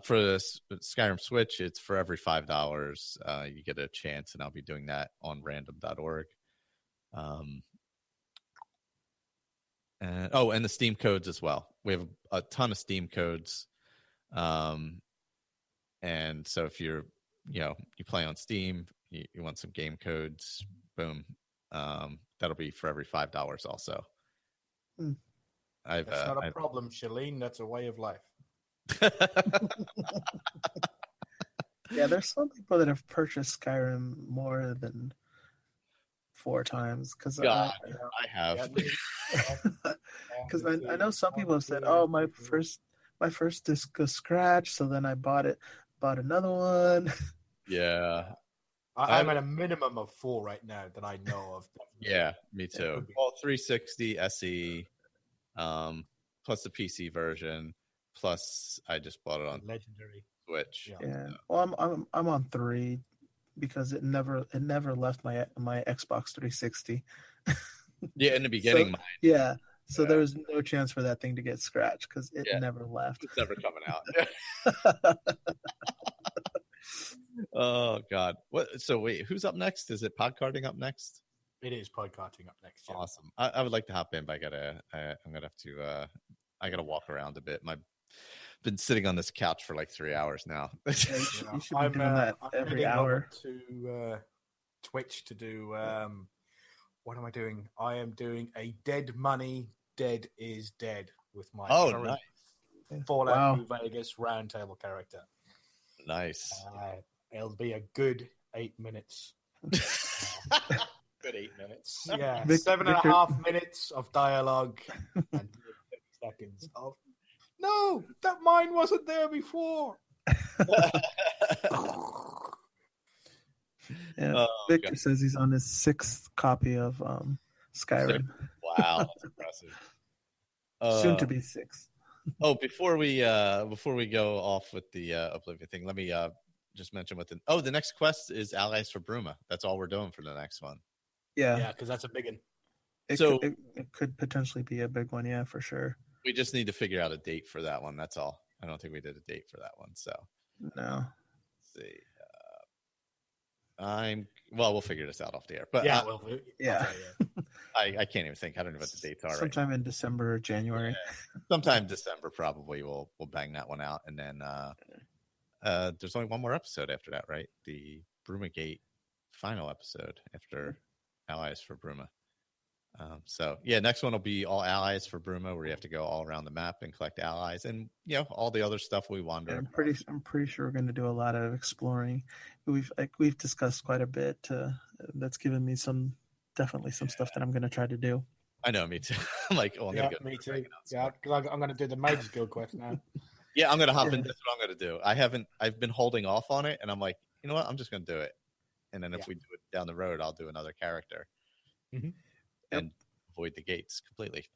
for the Skyrim Switch, it's for every $5. You get a chance, and I'll be doing that on random.org. And the Steam codes as well. We have a ton of Steam codes. And so if you play on Steam, you want some game codes, boom. That'll be for every $5 also. That's not a problem, Shalene. That's a way of life. Yeah, there's some people that have purchased Skyrim more than 4 times. Because I have. Because I know some people have said, "Oh, my first disc was scratched, so then I bought another one." Yeah. I'm at a minimum of 4 right now that I know of. Yeah, me too. Well, 360 SE, plus the PC version, plus I just bought it on Legendary Switch. Yeah. Well, I'm on 3 because it never left my Xbox 360. Yeah, in the beginning. So there was no chance for that thing to get scratched because it never left. It's never coming out. Oh God! What? So wait, who's up next? Is it Podcasting up next? It is Podcasting up next. Yeah. Awesome. I would like to hop in, but I'm gonna have to. I gotta walk around a bit. I've been sitting on this couch for like 3 hours now. You should be doing that every hour. To Twitch to do. What am I doing? I am doing a Dead Money, Dead is Dead with my current Fallout New Vegas Roundtable character. Nice. It'll be a good 8 minutes. Good 8 minutes. Yeah, 7.5 minutes of dialogue and 30 seconds of no, that mine wasn't there before. Victor says he's on his 6th copy of Skyrim. Wow, that's impressive. Soon to be 6th. Before we go off with the Oblivion thing, let me just mention the next quest is Allies for Bruma. That's all we're doing for the next one. Yeah, because that's a big one. It could potentially be a big one, yeah, for sure. We just need to figure out a date for that one. That's all. I don't think we did a date for that one. So No. let's see. We'll figure this out off the air. But Yeah, Okay, I can't even think. I don't know what the dates are. Sometime in December or January. Yeah. Sometime December probably we'll bang that one out, and then there's only one more episode after that, right? The Brumagate final episode after Allies for Bruma. So yeah, next one will be all allies for Bruma, where you have to go all around the map and collect allies, and all the other stuff we wander. I'm pretty sure we're going to do a lot of exploring. We've discussed quite a bit. That's given me definitely some stuff that I'm going to try to do. I know, me too. I'm like, oh, I'm gonna go. Me too. Yeah, because I'm going to do the Mages Guild quest now. Yeah, I'm gonna hop in. That's what I'm gonna do. I've been holding off on it, and I'm like, you know what? I'm just gonna do it, and then if we do it down the road, I'll do another character. Mm-hmm. And avoid the gates completely.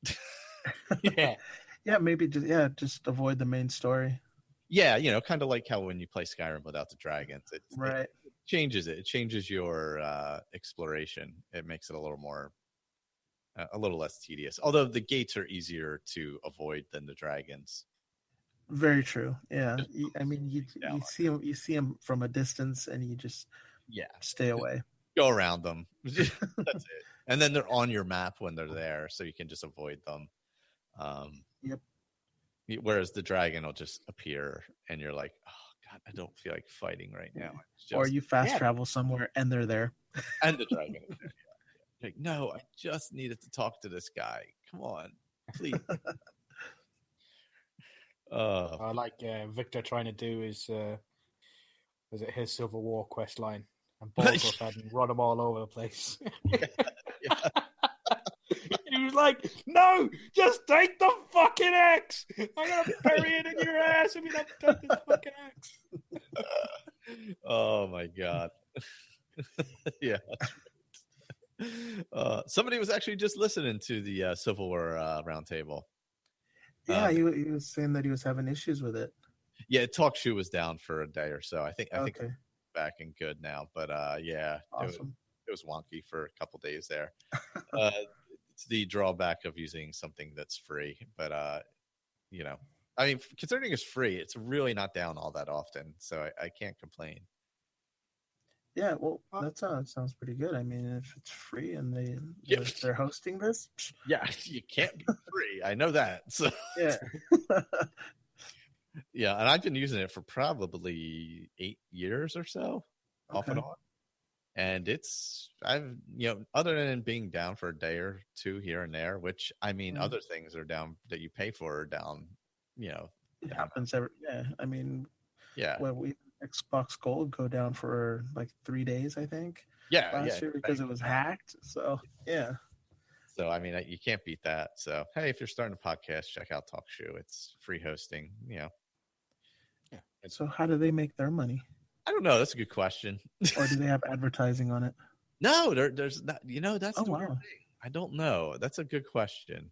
Maybe just avoid the main story. Yeah, kind of like how when you play Skyrim without the dragons, it changes it. It changes your exploration. It makes it a little less tedious. Although the gates are easier to avoid than the dragons. Very true. Yeah, I mean, you see them from a distance, and you just stay away. Go around them. That's it. And then they're on your map when they're there, so you can just avoid them. Yep. Whereas the dragon will just appear, and you're like, "Oh God, I don't feel like fighting right now." Or you fast travel somewhere, and they're there. And the dragon is there. Yeah. Like, no, I just needed to talk to this guy. Come on, please. I like Victor trying to do his Civil War quest line, and Balls had and run them all over the place. He was like, "No, just take the fucking axe. I'm gonna bury it in your ass if you don't take this fucking axe." Oh my God. Yeah. Somebody was actually just listening to the Civil War Roundtable. Yeah, he was saying that he was having issues with it. Yeah, TalkShoe was down for a day or so. I think Okay. it's back and good now. But Awesome. it was wonky for a couple days there. It's the drawback of using something that's free. But I mean, considering it's free, it's really not down all that often. So I can't complain. Yeah, well, that sounds pretty good. I mean, if it's free and they're hosting this, yeah, you can't be free. I know that. So yeah, yeah, and I've been using it for probably 8 years or so, off and on. And other than being down for a day or two here and there, which I mean, other things are down that you pay for are down. It happens every. Yeah, I mean, well, Xbox Gold go down for like 3 days, I think. Last year because it was hacked. So yeah. So I mean, you can't beat that. So hey, if you're starting a podcast, check out TalkShoe. It's free hosting. Yeah. So how do they make their money? I don't know. That's a good question. Or do they have advertising on it? No, there's not. That's the wow. weird thing. I don't know. That's a good question.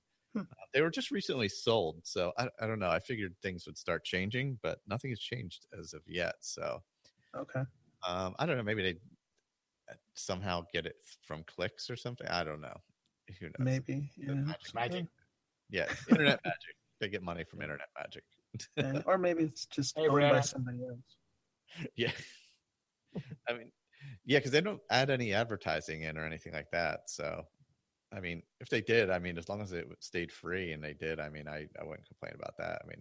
They were just recently sold, so I don't know. I figured things would start changing, but nothing has changed as of yet. So, okay. I don't know. Maybe they somehow get it from clicks or something. I don't know. Who knows? Maybe magic. Yeah, internet magic. They get money from internet magic. Or maybe it's just owned by somebody else. Yeah. I mean, yeah, because they don't add any advertising in or anything like that. So, I mean, if they did, I mean, as long as it stayed free and they did, I mean, I wouldn't complain about that. I mean,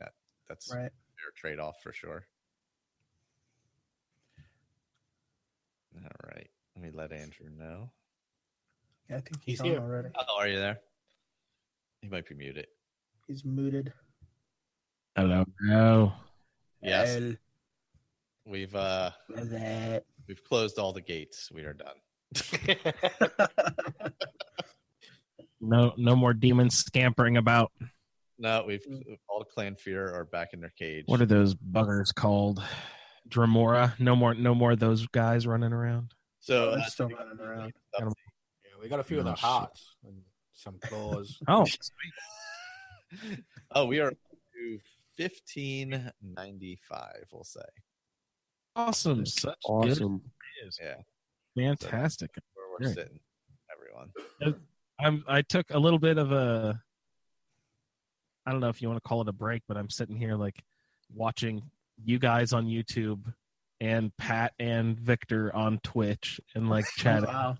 that's right. Their trade-off for sure. All right. Let me let Andrew know. Yeah, I think he's here already. Oh, are you there? He might be muted. He's muted. Hello. No. Yes. We've closed all the gates. We are done. No more demons scampering about. No, all the Clan Fear are back in their cage. What are those buggers called? Dremora? No more of those guys running around. So they're still running around. Yeah, we got a few of their hearts and some claws. Oh, sweet. Oh, we are to 1595. We'll say. Awesome. Such awesome. Yeah. Fantastic. So where we're sitting, everyone. I took a little bit of I don't know if you want to call it a break, but I'm sitting here like watching you guys on YouTube and Pat and Victor on Twitch and like chatting Wow.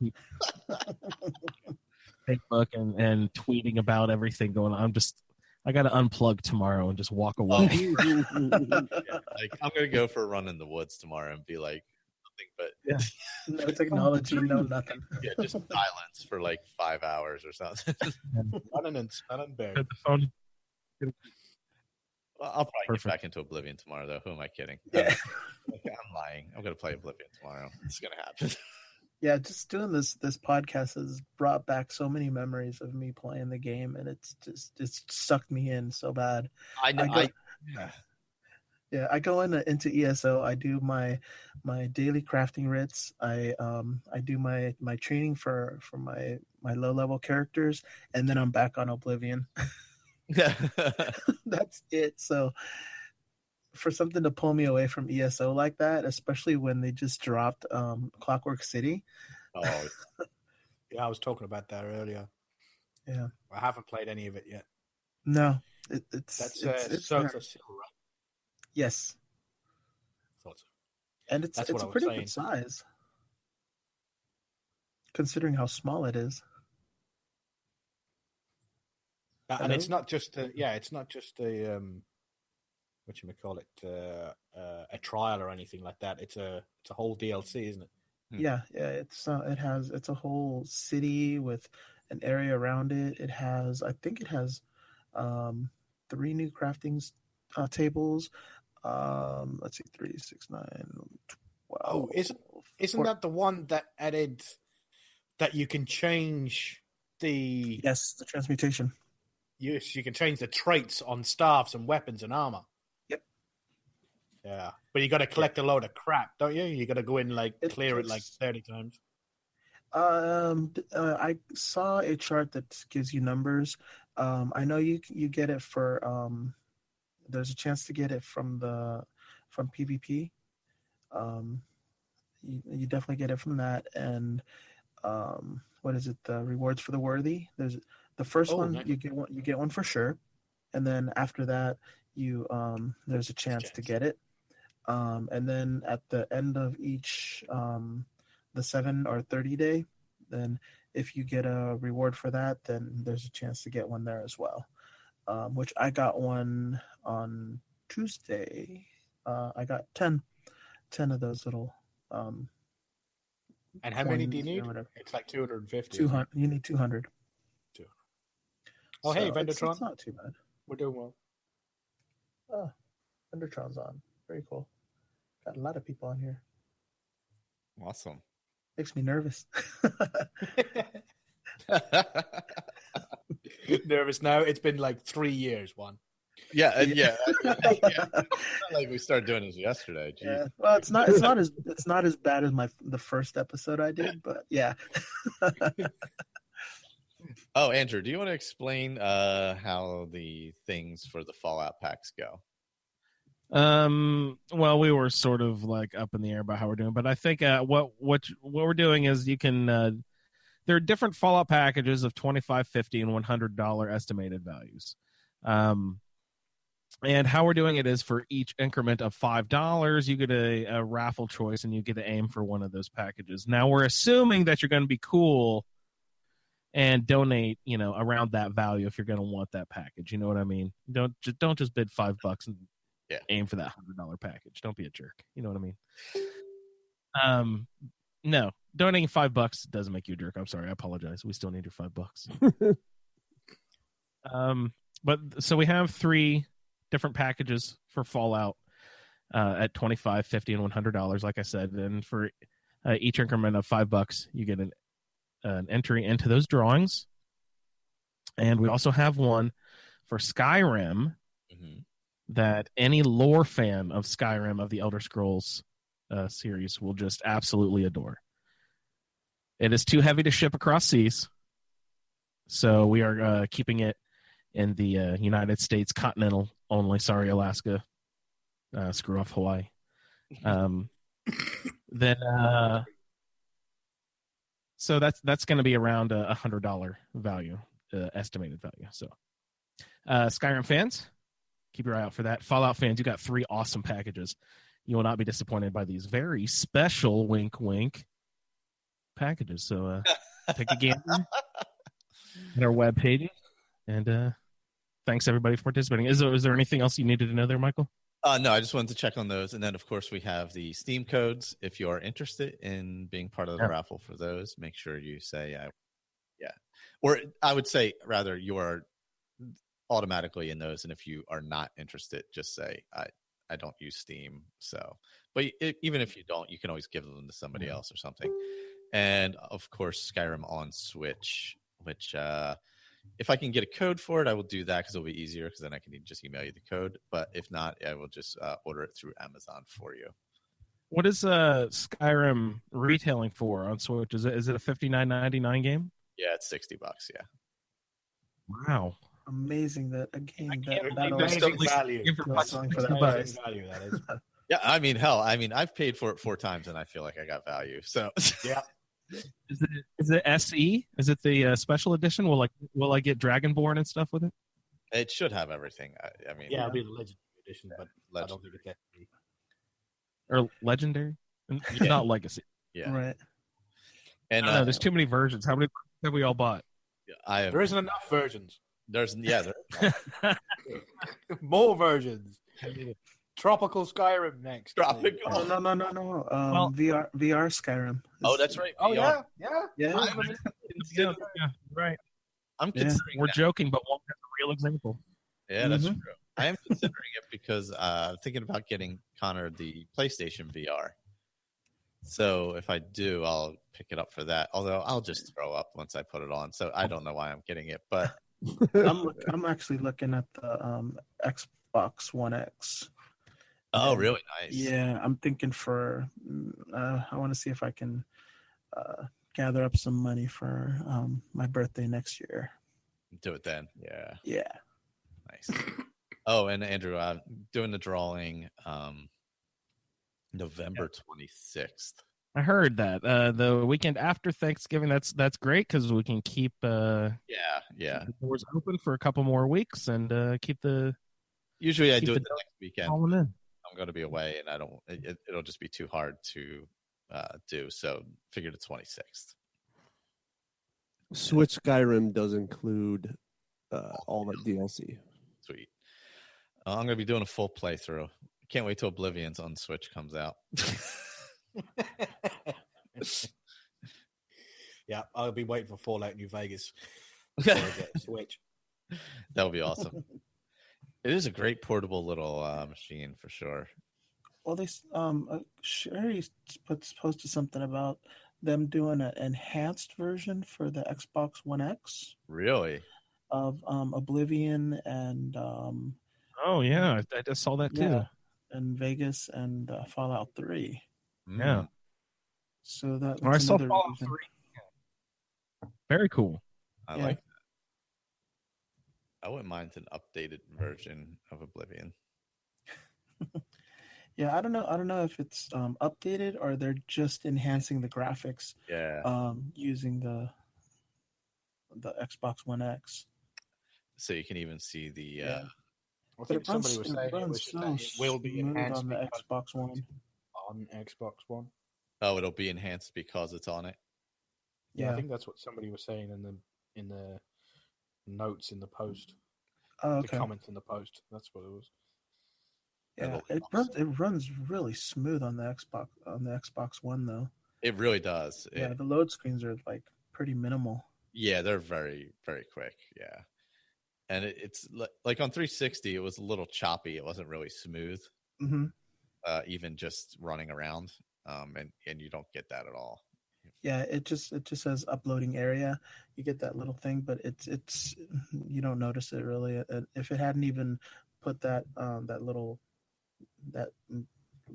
Facebook and tweeting about everything going on. I got to unplug tomorrow and just walk away. Yeah, like I'm gonna go for a run in the woods tomorrow and be like nothing but No technology, no nothing. yeah, just silence for like 5 hours or something. Running and smelling bear. Put the phone. Well, I'll probably Perfect. get back into Oblivion tomorrow, though. Who am I kidding? Yeah. I'm lying. I'm gonna play Oblivion tomorrow. It's gonna happen. Yeah, just doing this podcast has brought back so many memories of me playing the game, and it's sucked me in so bad. I know. I go into ESO. I do my daily crafting writs. I do my training for my low level characters, and then I'm back on Oblivion. That's it. So for something to pull me away from ESO like that, especially when they just dropped Clockwork City. Oh, Yeah, I was talking about that earlier. Yeah, I haven't played any of it yet. no, That's it's Sofa Seal, right? yes, Thought so. and it's That's a what I was pretty saying. good size considering how small it is. And Hello? it's not just it's not just a what you may call it a trial or anything like that. It's a whole DLC, isn't it? Yeah, it's a whole city with an area around it. I think it has 3 new crafting tables. Let's see, 3, 6, 9, 12. Oh, isn't that the one that added that you can change the Yes, the transmutation. Yes, you can change the traits on staffs and weapons and armor. Yep. Yeah, but you got to collect a load of crap, don't you? You got to go in clear it like 30 times. I saw a chart that gives you numbers. I know you get it for there's a chance to get it from PvP. You definitely get it from that, and what is it? The rewards for the worthy. There's the first one. Nice. You get one for sure, and then after that there's a chance to get it. And then at the end of each the 7 or 30 day, then if you get a reward for that, then there's a chance to get one there as well. Which I got one on Tuesday. I got 10 of those little And how many do you coins or need? whatever. It's like 250. 200. You need 200. Oh, hey, So Vendertron. it's not too bad. We're doing well. Oh, Vendertron's on. Very cool. Got a lot of people on here. awesome. Makes me nervous. Nervous now. It's been like 3 years, Juan. Yeah. Not like we started doing this yesterday. Jeez. Yeah. Well, it's not as bad as the first episode I did, but yeah. Oh, Andrew, do you want to explain how the things for the Fallout packs go? Well, we were sort of like up in the air about how we're doing, but I think what we're doing is you can there are different Fallout packages of $25, $50, and $100 estimated values. And how we're doing it is for each increment of $5, you get a raffle choice, and you get to aim for one of those packages. Now, we're assuming that you're going to be cool and donate, around that value if you're going to want that package. You know what I mean? Don't just bid $5 and aim for that $100 package. Don't be a jerk. You know what I mean? No, donating $5 doesn't make you a jerk. I'm sorry. I apologize. We still need your $5. But so we have 3 different packages for Fallout at $25, $50, and $100, like I said. And for each increment of $5, you get an entry into those drawings. And we also have one for Skyrim that any lore fan of Skyrim, of the Elder Scrolls series, will just absolutely adore. It is too heavy to ship across seas, so we are keeping it in the United States continental only. Sorry, Alaska. Screw off Hawaii. So that's going to be around $100 value, estimated value. So, Skyrim fans, keep your eye out for that. Fallout fans, you got 3 awesome packages. You will not be disappointed by these very special wink packages. So take a gander at our webpage, and thanks everybody for participating. Is there anything else you needed to know there, Michael? No, I just wanted to check on those. And then, of course, we have the Steam codes. If you are interested in being part of the raffle for those, make sure you say, yeah. Or I would say, rather, you are automatically in those. And if you are not interested, just say, I don't use Steam. So, but even if you don't, you can always give them to somebody else or something. And, of course, Skyrim on Switch, which... if I can get a code for it, I will do that because it'll be easier because then I can just email you the code. But if not, I will just order it through Amazon for you. What is Skyrim retailing for on Switch? Is it a $59.99 game? Yeah, it's $60. Yeah. Wow. Amazing that a game that amazing value. Selling for that price. Value that is. Yeah, I mean, hell, I've paid for it 4 times and I feel like I got value. So yeah. Is it SE? Is it the special edition? Will I get Dragonborn and stuff with it? It should have everything. I mean, it'll be the Legendary edition, but I don't think it's SE. Or Legendary? Not Legacy. Yeah. Right. And I don't know, there's too many versions. How many have we all bought? There isn't enough versions. There more versions. Tropical Skyrim next. Tropical. No. Well, VR Skyrim. Oh, that's right. Oh, VR. yeah. Right. I'm considering. We're joking, but one has a real example. Yeah, that's true. I am considering it because I'm thinking about getting Connor the PlayStation VR. So if I do, I'll pick it up for that. Although I'll just throw up once I put it on. So I don't know why I'm getting it, but I'm actually looking at the Xbox One X. Oh, really nice. Yeah, I'm thinking for. I want to see if I can gather up some money for my birthday next year. Do it then. Yeah. Yeah. Nice. Oh, and Andrew, doing the drawing November 26th. I heard that the weekend after Thanksgiving. That's great because we can keep the doors open for a couple more weeks and keep the. Usually, I do it the next weekend. In. I'm going to be away, and I don't. It'll just be too hard to do. So, figured the 26th. Switch Skyrim does include all the DLC. Sweet. I'm going to be doing a full playthrough. Can't wait till Oblivion's on Switch comes out. Yeah, I'll be waiting for Fallout New Vegas before I get a Switch. That would be awesome. It is a great portable little machine for sure. Well, they Sherry posted something about them doing an enhanced version for the Xbox One X. Really? Of Oblivion and oh yeah, I just saw that too. Yeah, and Vegas and Fallout 3. Yeah. So that. I saw Fallout 3. Very cool. I like that. I wouldn't mind an updated version of Oblivion. Yeah, I don't know if it's updated or they're just enhancing the graphics. Yeah. Using the Xbox One X. So you can even see the. I think somebody was saying it will be enhanced on the Xbox One. On Xbox One. Oh, it'll be enhanced because it's on it. Yeah, I think that's what somebody was saying in the notes in the post. Oh, okay. The comments in the post. That's what it was. Yeah, it runs really smooth on the Xbox One though. It really does. Yeah, the load screens are like pretty minimal. Yeah, they're very, very quick. Yeah. And it's like on 360, it was a little choppy. It wasn't really smooth, even just running around. And you don't get that at all. Yeah, it just says uploading area. You get that little thing, but it's you don't notice it really. If it hadn't even put that that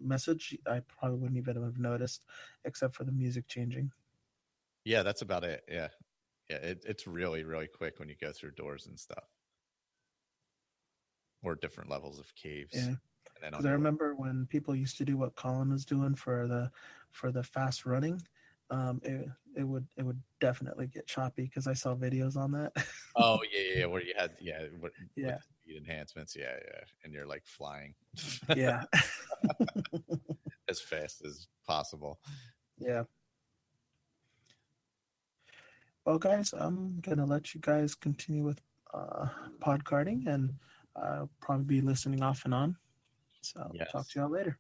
message, I probably wouldn't even have noticed, except for the music changing. Yeah, that's about it. Yeah. It's really, really quick when you go through doors and stuff, or different levels of caves. Yeah, because I remember when people used to do what Colin was doing for the fast running, it would definitely get choppy because I saw videos on that. Oh yeah, where you had speed enhancements. Yeah, and you're like flying Yeah. as fast as possible. Yeah. Well, guys, I'm gonna let you guys continue with podcarding, and I'll probably be listening off and on. So Yes. talk to y'all later.